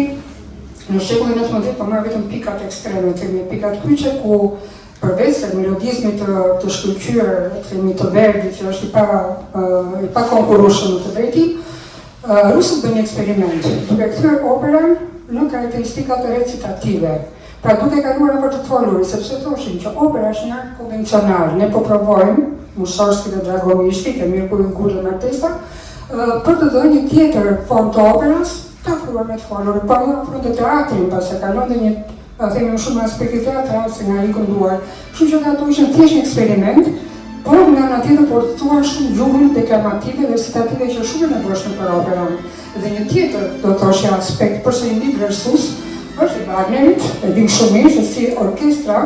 në shekullin 19 po marr vetëm pikat ekstreme, kemi pikat kyçe ku përveç se melodizmit të shkëlqyer, themi të Verdi, që është i pa konkurrueshëm të drejti, rusët bën një eksperiment, duke kthyer operën në karakteristikat recitative. Pra duke kaluar nëpër të folur, sepse thoshin që opera është një art konvencional, ne po provojmë, Mussorgsky dhe Dragomirsky, ke mirë kur ngulën artista, për të dhënë një tjetër formë të operës, të afruar me të folur, pa më afruar të teatrin, pasi kalon dhe një themi më shumë aspekti teatral se nga i kënduar. Kështu që ato ishin thjesht një eksperiment, por nga ana tjetër portuar shumë gjuhën deklamative dhe recitative që shumë e nevojshme për operën. Dhe një tjetër, do të thoshja aspekt përse i mbi vlerësues, është i Wagnerit, e dim shumë mirë se si orkestra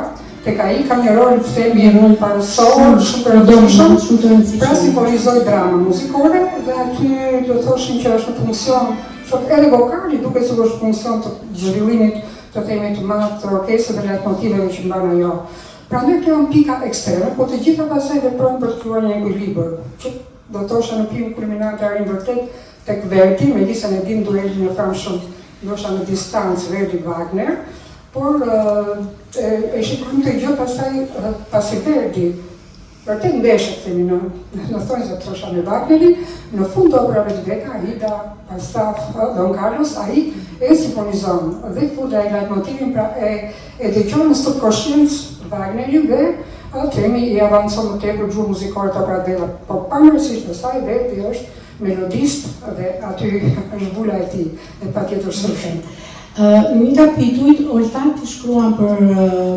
tek ai ka një rol themi një rol parësor, shumë të rëndësishëm, pra simbolizoi dramën muzikore dhe aty do thoshin që është në funksion, që edhe vokali duke si është funksion të zhvillimit të themi të madh të orkestrës dhe leitmotiveve që mban ajo. Prandaj këto janë pika ekstreme, po të gjitha pastaj veprojnë për të krijuar një ekuilibër. Që do të thosha në pikën kulminante arrin vërtet tek Verdi, megjithëse ne dim duelin e famshëm, ndoshta në distancë Verdi-Wagner, por e shikojmë të gjë pastaj pasi Verdi vërtet ndeshet themi në thonjë të thosha me Wagnerin, në fund të operave të veta, Aida, Falstaff, Don Carlos, ai e simfonizon dhe futa e leitmotivin, pra e dëgjon në subconsciencë Wagnerin dhe themi i avancon më tepër gjuhë muzikore të opera veta, por pavarësisht të saj Verdi është melodist dhe aty është bula e tij, dhe patjetër sërfen. Një kapitull, Olta ti shkruan për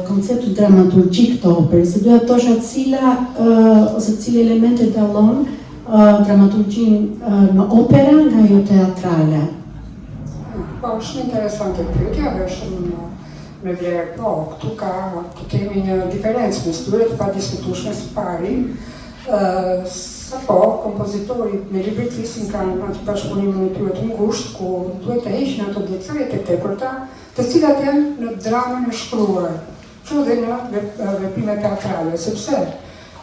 konceptin dramaturgjik të operës, se duhet të thosha cili elemente dallon dramaturgjin në opera nga ajo teatrale. Po, shumë interesante pyetja, dhe shumë me vlerë, po, këtu kemi një diferencë mes tyre të padiskutueshme së pari. Sapo, kompozitori me libretistin kanë atë bashkëpunimin e tyre të ngushtë, ku duhet të heqin ato detajet e tepërta, të cilat janë në dramën e shkruar, që dhe në veprime teatrale, sepse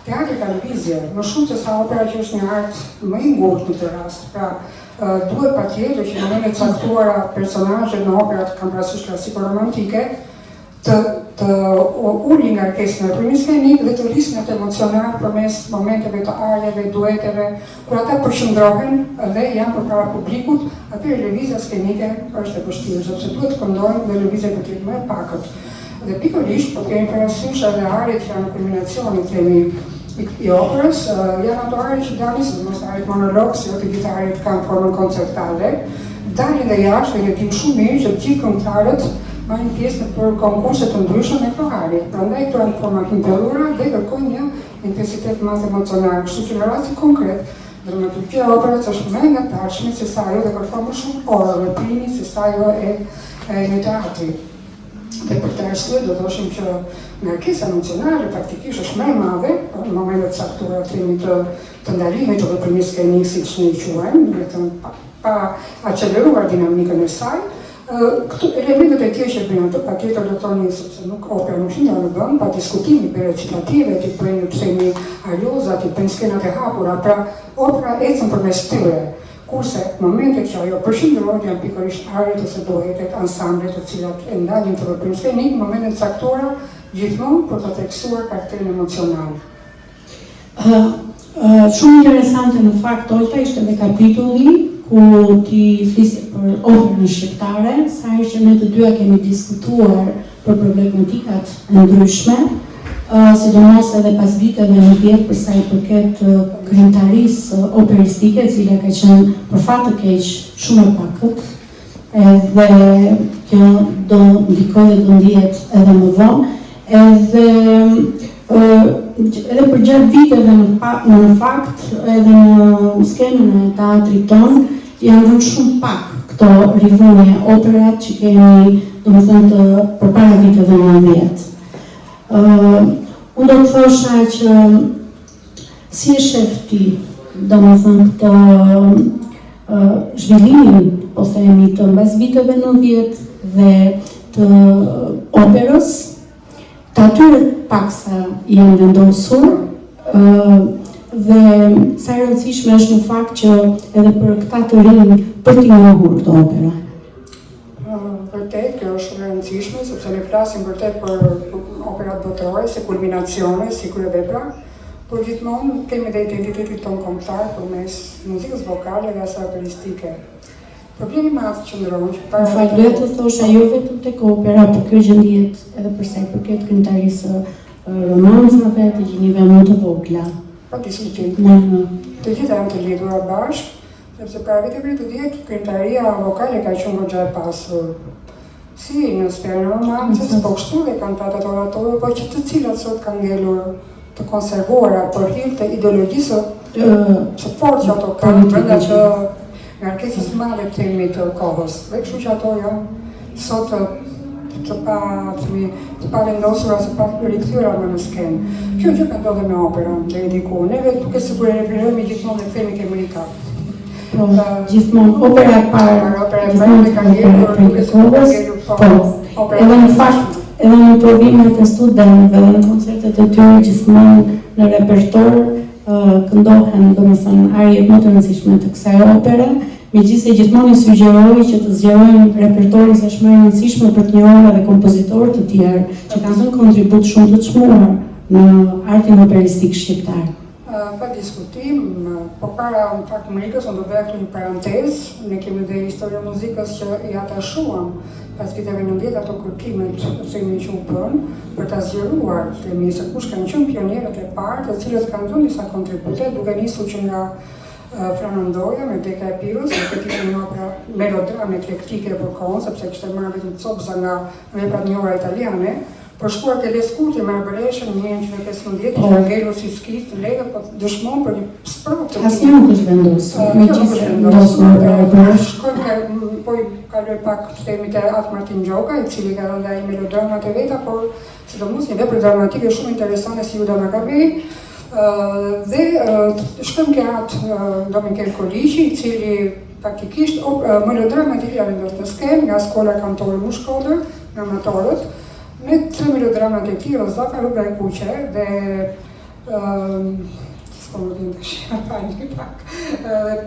teatri ka lëvizje, më shumë se sa opera që është një art më i ngurtë në të rast, pra duhet patjetër që në momentet caktuara personazhet në operat kanë parasysh klasiko-romantike, të ulin nga kërkesën e primit skenik dhe të rrisin atë emocional përmes momenteve të arjeve, dueteve, kur ata përqendrohen dhe janë përpara publikut, atëherë lëvizja skenike është e vështirë, sepse duhet të këndojnë dhe lëvizja të tillë më e pakët. Dhe pikërisht, po kemi parasysh edhe arjet që janë në kulminacionin themi i operës, janë ato arjet që dalin, sidomos arjet monolog, si të gjitha arjet kanë formën koncertale, dalin dhe jashtë dhe ne dim shumë mirë që të gjithë këngëtarët marrin pjesë për konkurse të ndryshme me këto arje. Prandaj këto janë forma këngëtare dhe kërkojnë një intensitet më emocional. Kështu që në rastin konkret, dramaturgjia e operës është më e ngatashme se sa ajo dhe kërkon më shumë orë veprimi se sa ajo e një teatri. Dhe për të arsye do thoshim që ngarkesa emocionale praktikisht është më e madhe në momentet caktuara të ndalimit të veprimit skenik, siç ne i quajmë, do të thënë pa acceleruar dinamikën e saj. Këtu elementet e tjerë që bëjnë ato, patjetër do thoni sepse nuk opera nuk shindja në vend, pa diskutimi për recitative, ti bëjnë themi arioza, ti bëjnë skenat e hapura, pra opera ecën përmes tyre. Kurse momentet që ajo përshindrohet janë pikërisht arjet ose duetet, ansamblet të cilat e ndalin të veprim skenik, momentet caktuara gjithmonë për të theksuar karakterin emocional. Shumë interesante në fakt, Olta, ishte dhe kapitulli ku ti flisje për operën shqiptare, sa herë që ne të dyja kemi diskutuar për problematikat e ndryshme, sidomos edhe pas viteve në 10 për sa i përket krijimtarisë operistike, e cila ka qenë për fat të keq shumë e pakët, edhe kjo do ndikojë dhe do ndihet edhe më vonë, edhe për gjatë viteve në fakt edhe në skenën e teatrit tonë janë vënë shumë pak këto rivunje operat që kemi, domethënë të përpara viteve 90. Unë do të thosha që si e shef ti, domethënë këtë zhvillimin, po themi, të mbas viteve 90 dhe të operës, të atyre paksa janë vendosur, dhe sa e rëndësishme është në fakt që edhe për këta të rinj për t'i njohur këtë opera. Vërtet, kjo është e rëndësishme, sepse ne flasim vërtet për operat botërore, si kulminacione, si kryevepra, por gjithmonë kemi dhe identitetit tonë kombëtar përmes muzikës vokale dhe asaj operistike. Problemi më atë qëndron që para... Në fakt, duhet të thosha jo vetëm tek opera, por kjo gjë ndihet edhe për sa i përket krijimtarisë romancave, të gjinive më të vogla. Pa diskutim. Të gjitha janë të lidhura bashkë, sepse para viteve të 10 krijimtaria vokale ka qenë goxha e pasur. Si në sferën e romancës, po kështu dhe kantatat oratore, po që të cilat sot kanë ngelur të konservuara për hir të ideologjisë së fortë që ato kanë brenda që ngarkesës madhe të themi të kohës. Dhe kështu që ato janë sot të pa vendosura, të pa rikthyer në skenë. Kjo gjë ka ndodhur me operën deri diku. Neve duke sigur e referohemi gjithmonë dhe themi kemi rikap. Gjithmonë opera e parë, gjithmonë ka ngjerë duke kohës, po. Edhe në fakt, edhe në provimet e studentëve dhe në koncertet e tyre gjithmonë në repertor këndohen domethënë arjet më të rëndësishme të kësaj opere, megjithëse gjithmonë i sugjeroj që të zgjerojnë repertorin sa më e rëndësishme për të njohur edhe kompozitorë të tjerë që kanë dhënë kontribut shumë të çmuar në artin operistik shqiptar. Pa diskutim, po para në fakt muzikës, unë do bëja këtu një parantezë, ne kemi dhe historia muzikës që i atashuam pas viteve 90 ato kërkimet që u bën për ta zgjeruar themi se kush kanë qenë pionierët e parë, të cilët kanë dhënë disa kontribute, duke nisur që nga Franondoja me Deka e Pirës, me këtë një opera melodrame eklektike për kohën, sepse kishte marrë vetëm copza nga veprat e njohura italiane. Për shkuar të Leskuti me Arbereshën, në 1915, që ngelur si skist, legë, po dëshmon për një sprov të Asnjë nuk është vendosur, megjithëse shkojmë po i kaloj pak themi te Atë Martin Gjoka, i cili ka dhënë ai melodramat e veta, por sidomos një vepër dramatike shumë interesante si Juda Makabei. Dhe shkojmë ke atë Domikel Koliqi, i cili praktikisht melodramat i vendos në skenë nga Skola Kantore Mushkodër, nga amatorët, me 3 melodramat e tij, Rozaka, Rruga e Kuqe dhe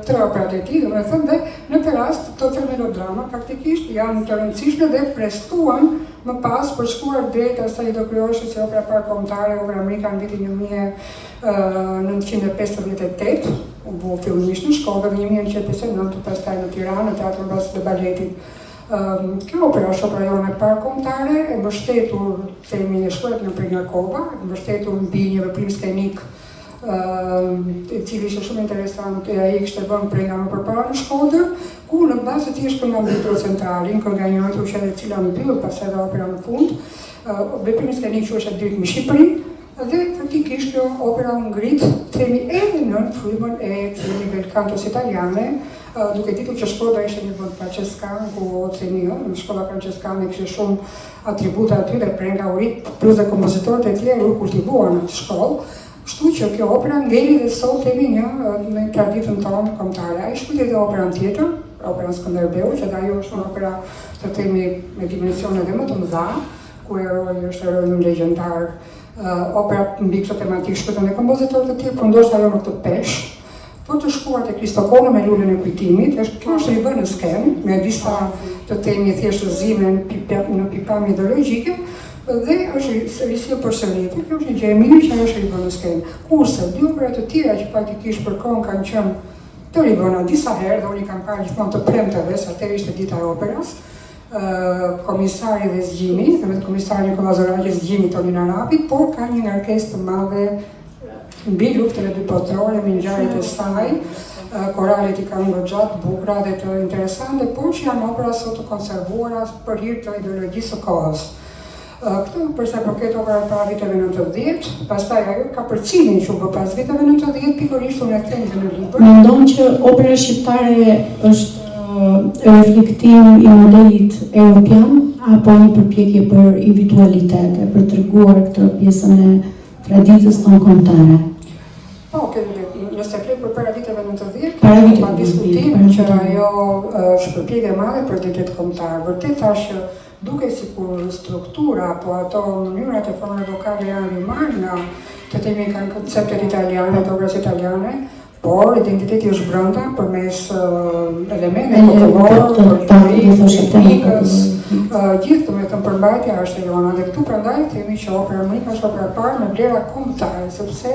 tre operat e tij, domethënë dhe në këtë rast këto 3 melodrama praktikisht janë të rëndësishme dhe prestuan më pas për shkuar drejt asaj do krijohej si opera parë kombëtare, opera amerikane në vitin 1958, u bë fillimisht në Shkodër, në 1959 pastaj në Tiranë, në Teatrin Bazë të Baletit. Kjo opera është opera jone parë kombëtare, e mbështetur, themi e shkruar në Prinjakova, e mbështetur mbi një veprim skenik i cili ishte shumë interesant, ai kishte vënë prenga më përpara në Shkodër, ku në bazë të tij është kënga mbi centralin, kënga e njëjtë që e cila mbyll pastaj edhe opera në fund. Veprimi skenik quhet Dritë në Shqipëri, dhe faktikisht kjo opera u ngrit, themi edhe në frymën e themi bel cantos italiane, duke ditur që Shkodra ishte një vend franceskan, ku themi në shkolla franceskane kishte shumë atributa aty dhe prenga u rit, plus dhe kompozitorët e tjerë u kultivuan në atë shkollë. Kështu që kjo opera ngeli dhe sot themi në traditën tonë kombëtare. Ai shkruaj edhe operën tjetër, operën Skënderbeu, që ajo është një opera të themi me dimensione edhe më të mëdha, ku eroi është eroi legjendar. Opera mbi këtë tematikë shkruajnë edhe kompozitorë të tjerë, por ndoshta ajo më këtë pesh. Për të shkuar te Kristokono me Lulën e Kujtimit, kjo është rivënë në skenë, me disa të themi thjeshtëzime në pikpamje ideologjike, dhe është rrisje përsëriti, kjo është një gjë e mirë që ajo është rivënë në skenë. Kurse dy opera të tjera që faktikisht për kohën kanë qenë të rivëna disa herë, dhe unë i kam parë gjithmonë të premteve, sa atëherë ishte dita e operas, komisari dhe zgjimi, dhe me të komisari Nikola Zoraqi, zgjimi Tonino Arapit, por ka një ngarkesë të madhe mbi luftën e dy botërore, me ngjarjet e saj, koralet i kanë gjatë, bukura dhe të interesante, por që janë opera sot të konservuara për hir të ideologjisë së kohës. Këtu përsa përket opera para viteve 90, pastaj ajo ka përcilin që u bë pas viteve 90, pikërisht unë e them në libër. Mendon që opera shqiptare është reflektim i modelit europian apo një përpjekje për individualitet e për treguar këtë pjesën e traditës tonë kombëtare? Po, nëse flet për para viteve 90, pa diskutim që ajo është përpjekje e madhe për detet kombëtare. Vërtet thashë që duke sikur struktura apo ato mënyrat e formave vokale janë rimar nga të themi kanë konceptet italiane, të opras italiane, por identiteti është brenda përmes elementeve folklorikës, gjithë domethënë përmbajtja është e jona dhe këtu prandaj themi që opera amerikane është opera parë me vlera kombëtare, sepse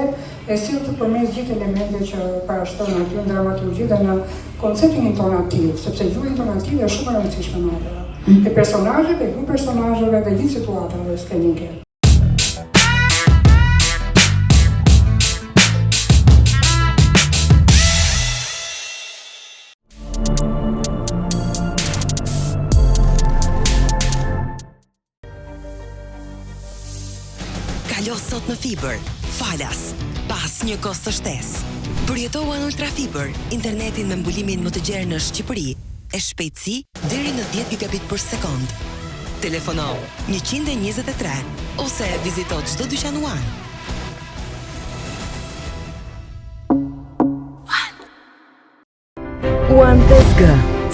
e sill të përmes gjithë elementeve që parashton aty në dramaturgji dhe në konceptin intonativ, sepse gjuha intonative është shumë e rëndësishme në opera. E personazheve, e grupeve personazheve dhe gjithë situatave skenike. Kalo sot në fiber, falas, pas një kost të shtesë. Përjetohu Ultra Fiber, internetin me mbulimin më të gjerë në Shqipëri, e shpejtësi deri në 10 gigabit për sekond. Telefono 123 ose vizito çdo dyqanuar. One 5G,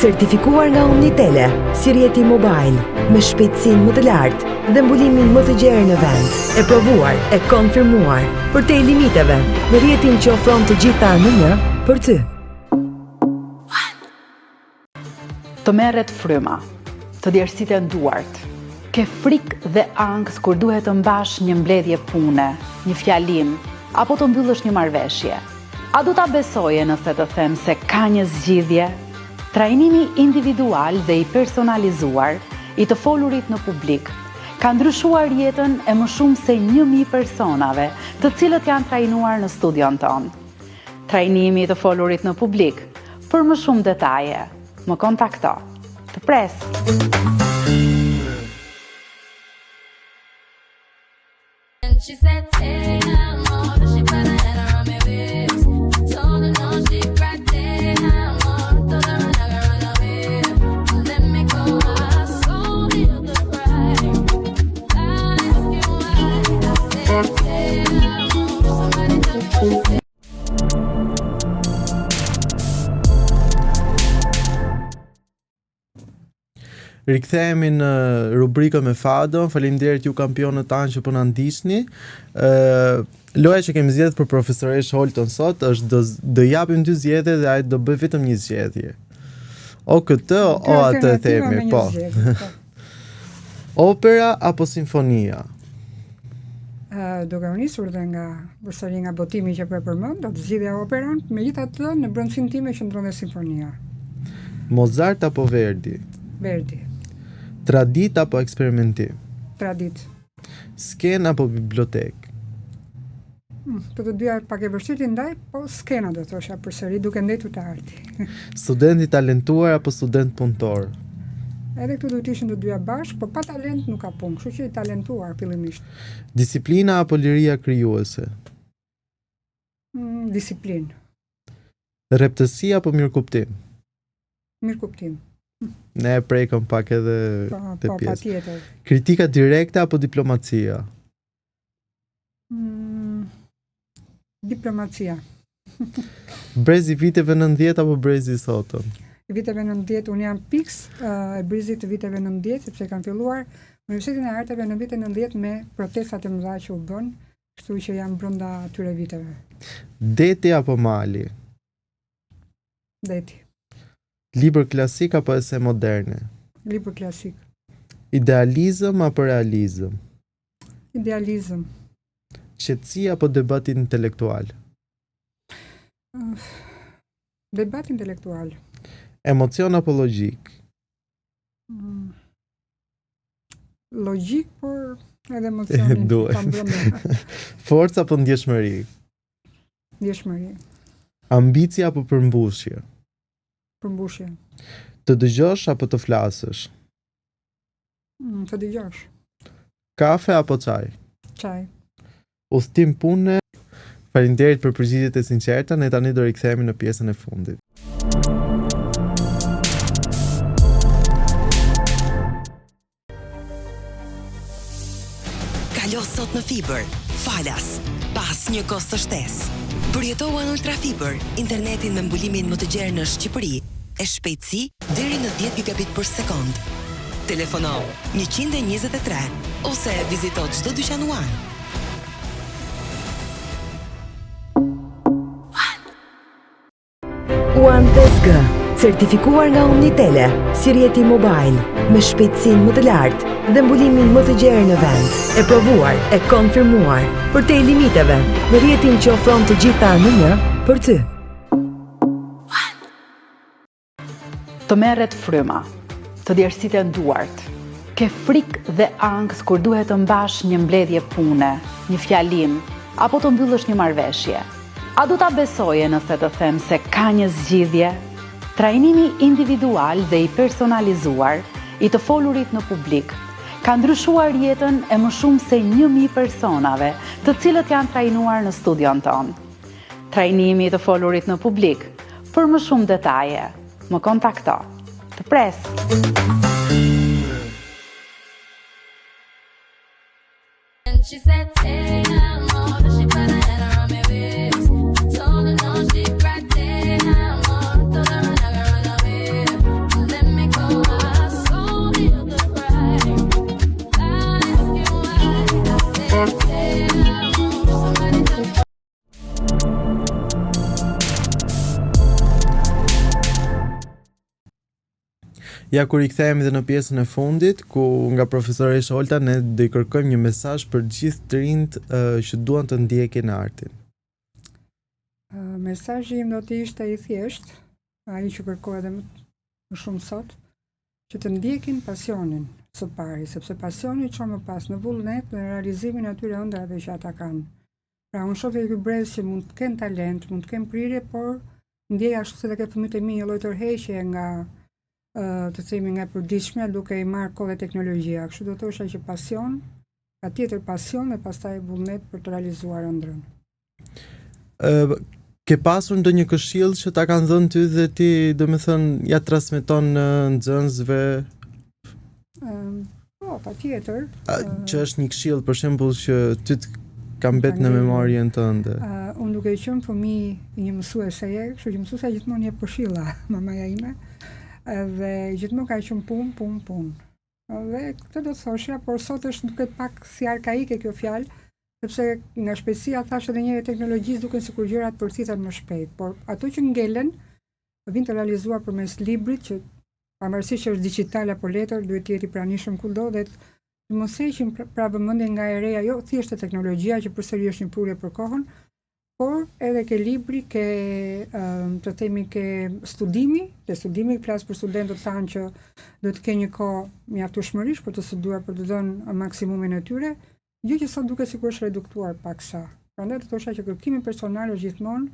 certifikuar nga Omnitele, si rjeti mobile, me shpejtësinë më të lartë dhe mbulimin më të gjerë në vend. E provuar, e konfirmuar, për te limiteve, në rjetin që ofron të gjitha në një për ty. Të merret fryma, të djersiten duart, ke frikë dhe angst kur duhet të mbash një mbledhje pune, një fjalim, apo të mbyllësh një marrëveshje. A du ta besoje nëse të them se ka një zgjidhje? Trajnimi individual dhe i personalizuar i të folurit në publik ka ndryshuar jetën e më shumë se 1000 personave, të cilët janë trajnuar në studion tonë. Trajnimi i të folurit në publik, për më shumë detaje, më kontakto. Të pres. And she said, hey, I'm all that she put her head around my waist. Told her no, she cried, hey, I'm all told her I'm not gonna run away. Let me go, I saw the bride. I asked you why, I said, hey, I'm all somebody to say. Rikthehemi në rubrikën me Fadon. Faleminderit ju kampionët tanë që po na ndiqni. Loja që kemi zgjedhur për profesoresh Holton sot është do japim dy zgjedhje dhe ai do bëj vetëm një zgjedhje. O këtë o atë themi, po. Opera apo simfonia? Duke u nisur dhe nga përsëri nga botimi që po e përmend, do të zgjidhja operan, megjithatë në brendësinë time qëndron simfonia. Mozart apo Verdi? Verdi. Tradit apo eksperimentim? Tradit. Skenë apo bibliotek? Të dyja pak e vështirë ndaj, po skena do thosha përsëri duke ndetur të arti. Student i talentuar apo student punëtor? Edhe këtu duhet ishin të dyja bashkë, po pa talent nuk ka punë, kështu që i talentuar fillimisht. Disiplina apo liria krijuese? Disiplinë. Rreptësi apo mirëkuptim? Mirëkuptim. Ne e prekëm pak edhe te Po, pjesë. patjetër. Kritika direkte apo diplomacia? Diplomacia. Brezi viteve 90 apo brezi i sotëm? Viteve 90 unë jam piks e brizit të viteve 90, sepse kanë filluar Universitetin e Arteve në vitet 90 me protestat e mëdha që u bën, kështu që jam brenda atyre viteve. Deti apo mali? Deti. Libër klasik apo ese moderne? Libër klasik. Idealizëm apo realizëm? Idealizëm. Qetësi apo debat intelektual? Debat intelektual. Emocion apo logjik? Logjik, por edhe emocionin. Duhet. Forcë apo ndjeshmëri? Ndjeshmëri. Ambicia apo përmbushje? Përmbushje. Të dëgjosh apo të flasësh? Të dëgjosh. Kafe apo çaj? Çaj. Udhtim pune. Faleminderit për përgjigjet e sinqerta. Ne tani do rikthehemi në pjesën e fundit. Kalo sot në fiber, falas, pas një kosto shtesë. Përjetohan Ultra Fiber, internetin me mbulimin më të gjerë në Shqipëri, e shpejtësi deri në 10 gigabit për sekond. Telefono 123 ose vizito çdo dyqanuar. One 5G, certifikuar nga Omnitele, si rjeti mobile, me shpejtësinë më të lartë dhe mbulimin më të gjerë në vend. E provuar, e konfirmuar, për te limiteve, në rjetin që ofron të gjitha në një për ty. Të merret fryma, të djersiten duart, ke frikë dhe angst kur duhet të mbash një mbledhje pune, një fjalim, apo të mbyllësh një marrëveshje. A du ta besoje nëse të them se ka një zgjidhje? Trajnimi individual dhe i personalizuar i të folurit në publik ka ndryshuar jetën e më shumë se 1000 personave, të cilët janë trajnuar në studion tonë. Trajnimi i të folurit në publik, për më shumë detaje, më kontakto. Të pres. And she said, hey, I'm all that she put her head around my waist. Told her no, she cried, hey, I'm all told her I'm not gonna run away. Ja kur I kthehemi dhe në pjesën e fundit, ku nga profesoresha Olta ne do I kërkojmë një mesazh për gjithë të rinjt që duan të ndjekin artin. Mesazhi im do të ishte I thjesht, ai që kërkoj edhe më shumë sot, që të ndjekin pasionin së pari, sepse pasioni çon më pas në vullnet dhe në realizimin e atyre ëndrave që ata kanë. Pra unë shoh ky brez që mund të kenë talent, mund të kenë prirje, por ndjej ashtu se ke fëmijët e mi një lloj tërheqje nga të themi nga përditshmja duke I marrë kohë dhe teknologjia. Kështu do thosha që pasion, patjetër pasion dhe pastaj vullnet për të realizuar ëndrën. Ke pasur ndonjë këshill që ta kanë dhënë ty dhe ti, domethënë, ja transmeton nxënësve? Po, patjetër. Që është një këshill për shembull që ty të ka mbet në memorien tënde. Unë duke qenë fëmijë një mësueseje, kështu që mësuesja gjithmonë jep këshilla, mamaja ime. Dhe gjithmonë ka qenë punë. Dhe këtë do të thoshja, por sot është duket pak si arkaike kjo fjalë, sepse nga shpejtësia thashë edhe njëri teknologjisë duken sikur gjërat përthiten më shpejt, por ato që ngelen vijnë të realizuar përmes librit që pavarësisht që është digital apo letër, duhet të jetë I pranishëm kudo dhe të mos heqim pra vëmendjen nga e reja, jo thjesht e teknologjia që përsëri është një prurje për kohën, por edhe ke libri, ke të themi ke studimi flas për studentët tanë që do të kenë një kohë mjaftueshmërisht për të studuar, për të dhënë maksimumin e tyre, gjë që sot duket sikur është reduktuar paksa. Prandaj të thosha që kërkimi personal është gjithmonë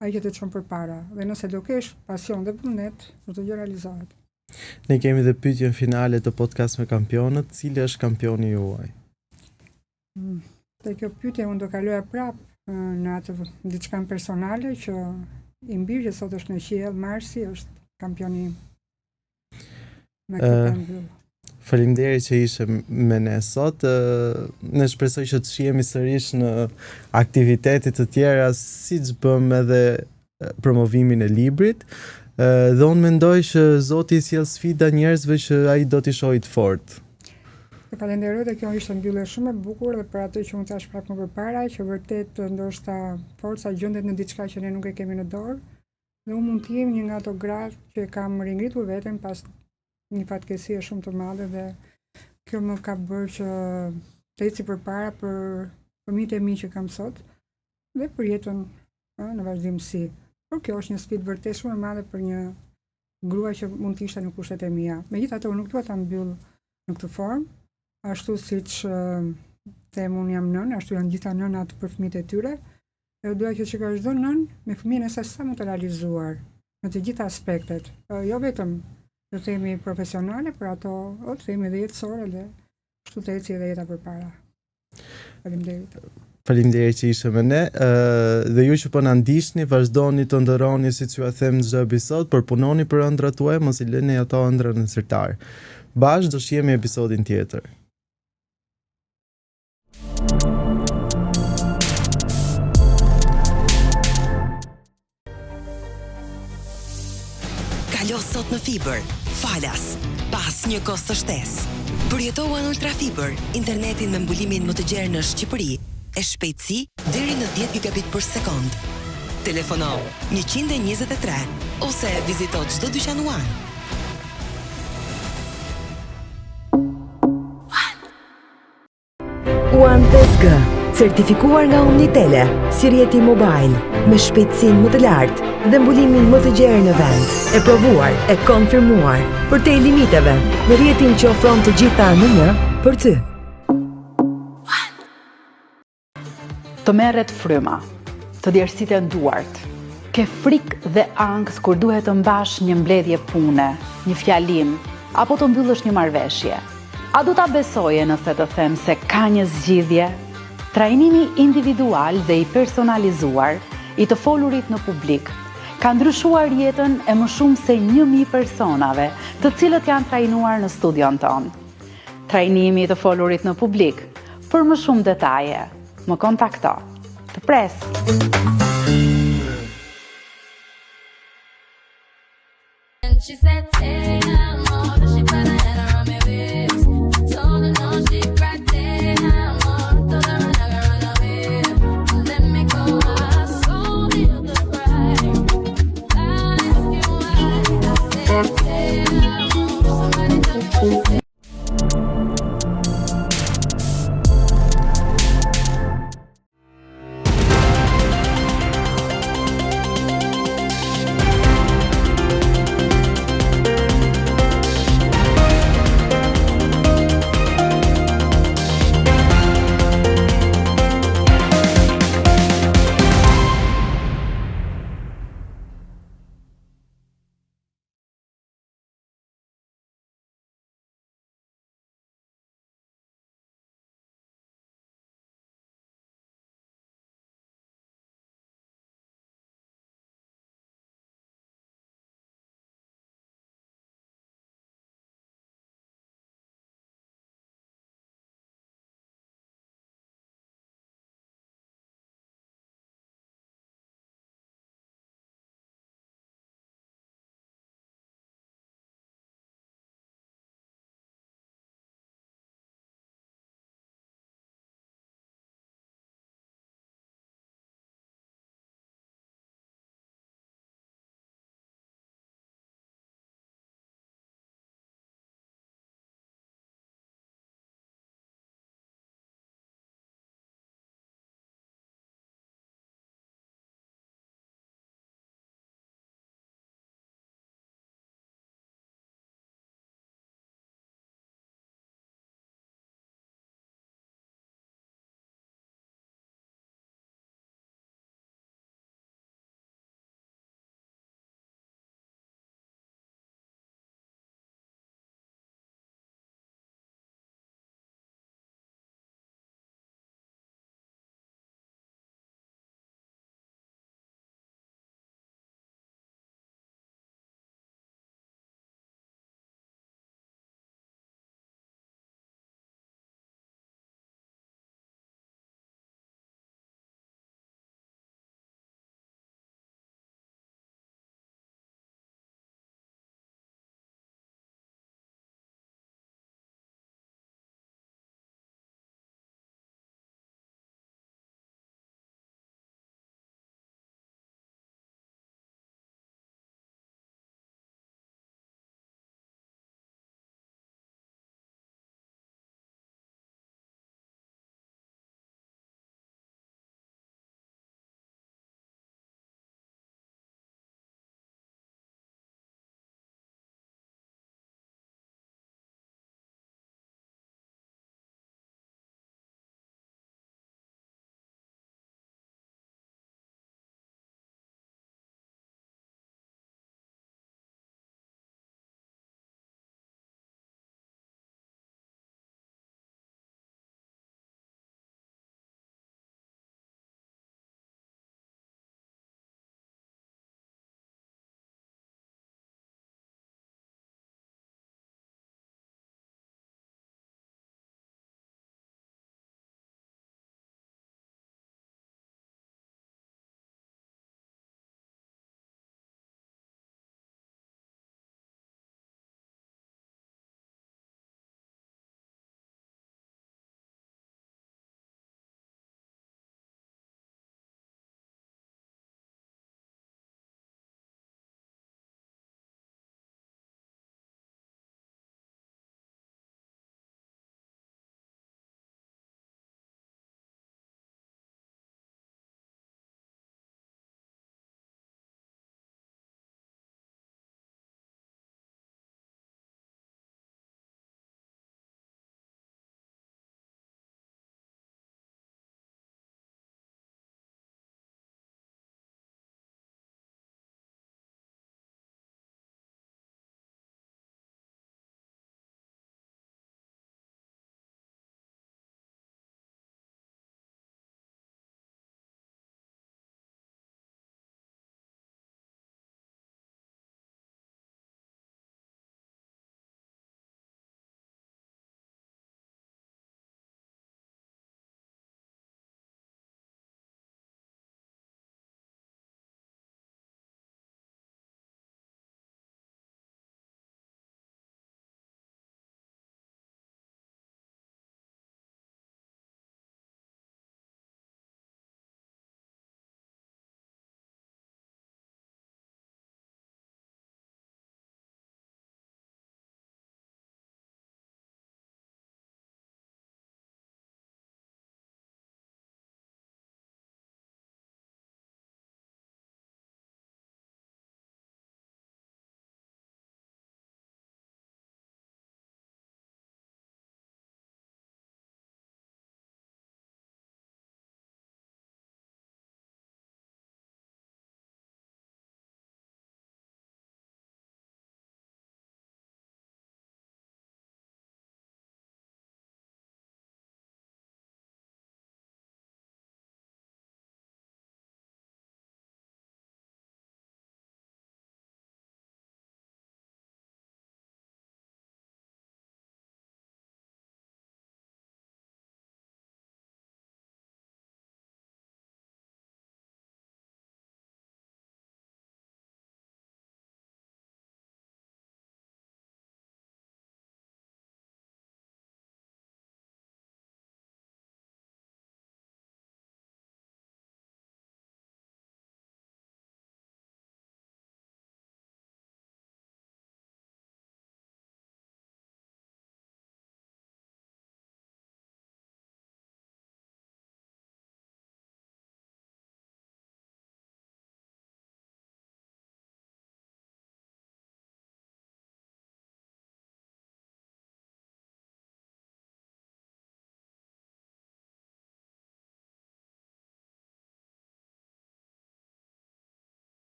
ai që të çon përpara, dhe nëse do kesh pasion dhe vullnet, do të gjë realizohet. Ne kemi dhe pyetjen finale të podcast me kampionët, cili është kampioni juaj? Te kjo pyetje unë do kaloja prapë në atë diçka personale që I mbir që sot është në qiell, Marsi është kampioni im. Me këtë mbyll. Faleminderit që ishe me ne sot. Ne shpresoj që të shihemi sërish në aktivitete të tjera, siç bëm edhe promovimin e librit. Dhe unë mendoj që Zoti sjell sfida njerëzve që ai do t'i shohë të fortë. Falenderoj dhe kjo ishte mbyllje shumë e bukur dhe për atë që unë thash prapë më përpara, që vërtet ndoshta forca gjendet në diçka që ne nuk e kemi në dorë. Dhe unë mund të jem një nga ato gra që kam ringritur veten pas një fatkesie shumë të madhe dhe kjo më ka bërë që të eci përpara për fëmijët e mi që kam sot dhe për jetën në vazhdimsi. Por kjo është një sfidë vërtet shumë e madhe për një grua që mund të ishte në kushtet e mia. Megjithatë unë nuk dua ta mbyll në këtë formë, ashtu siç them unë jam nën, ashtu janë gjitha nënat për fëmijët e tyre. Dhe dua që ka çdo nën me fëmijën e saj sa më të realizuar në të gjitha aspektet, jo vetëm të themi profesionale, por ato të themi edhe jetësore dhe kështu të eci edhe jeta përpara. Faleminderit. Faleminderit që ishe me ne. Dhe ju që po na ndiqni, vazhdoni të ndërroni siç ju them çdo episod, por punoni për ëndrat tuaja, mos I lëni ato ëndra në sirtar. Bashkë do shihemi episodin tjetër. Kalo sot në fiber, falas, pas një kosto shtesë. Përjetohu Ultra Fiber, internetin me mbulimin më të gjerë në Shqipëri, e shpejtësi deri në 10 gigabit për sekond. Telefono 123 ose vizito çdo dyqan One. One 5G, certifikuar nga Omnitele, si rjeti mobile, me shpejtësinë më të lartë dhe mbulimin më të gjerë në vend. E provuar, e konfirmuar, për te limiteve, në rjetin që ofron të gjitha në një për ty. Të merret fryma, të djersiten duart, ke frikë dhe ankth kur duhet të mbash një mbledhje pune, një fjalim, apo të mbyllësh një marrëveshje. A do ta besoje nëse të them se ka një zgjidhje? Trajnimi individual dhe I personalizuar I të folurit në publik ka ndryshuar jetën e më shumë se 1000 personave, të cilët janë trajnuar në studion ton. Trajnimi I të folurit në publik. Për më shumë detaje, më kontakto. Të pres. And she said, hey, I'm all that she put her head around my waist. Told her no, she cried, hey, I'm all, told her I'm not gonna run away. Let me go, I saw the cry. I asked you why, I said, hey, I'm all,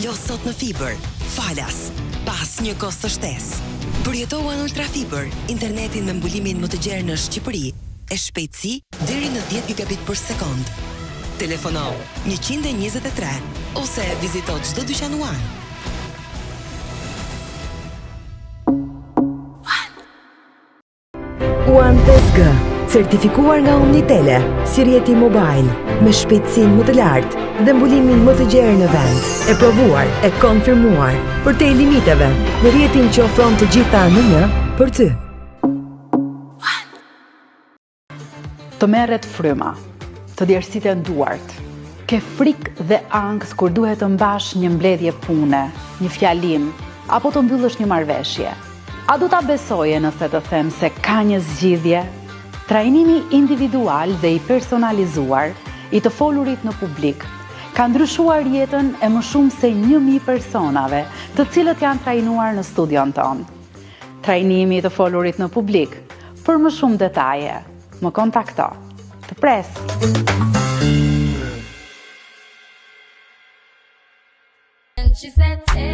Kalo sot në fiber, falas, pas një kosto shtesë. Përjetohu në ultrafiber, internetin me mbulimin më të gjerë në Shqipëri, e shpejtësi deri në 10 gigabit për sekond. Telefono 123 ose vizito çdo dyqan One. One 5G, certifikuar nga Omnitele, si rjeti mobile, me shpejtësinë më të lartë dhe mbulimin më të gjerë në vend. E provuar, e konfirmuar, për te limiteve, në rjetin që ofron të gjitha në një për ty. Të merret fryma, të djersitet duart, ke frikë dhe angst kur duhet të mbash një mbledhje pune, një fjalim, apo të mbyllësh një marrëveshje. A du ta besoje nëse të them se ka një zgjidhje? Trajnimi individual dhe i personalizuar i të folurit në publik ka ndryshuar jetën e më shumë se 1000 personave, të cilët janë trajnuar në studion tonë. Trajnimi i të folurit në publik, për më shumë detaje, më kontakto. Të pres. And she said,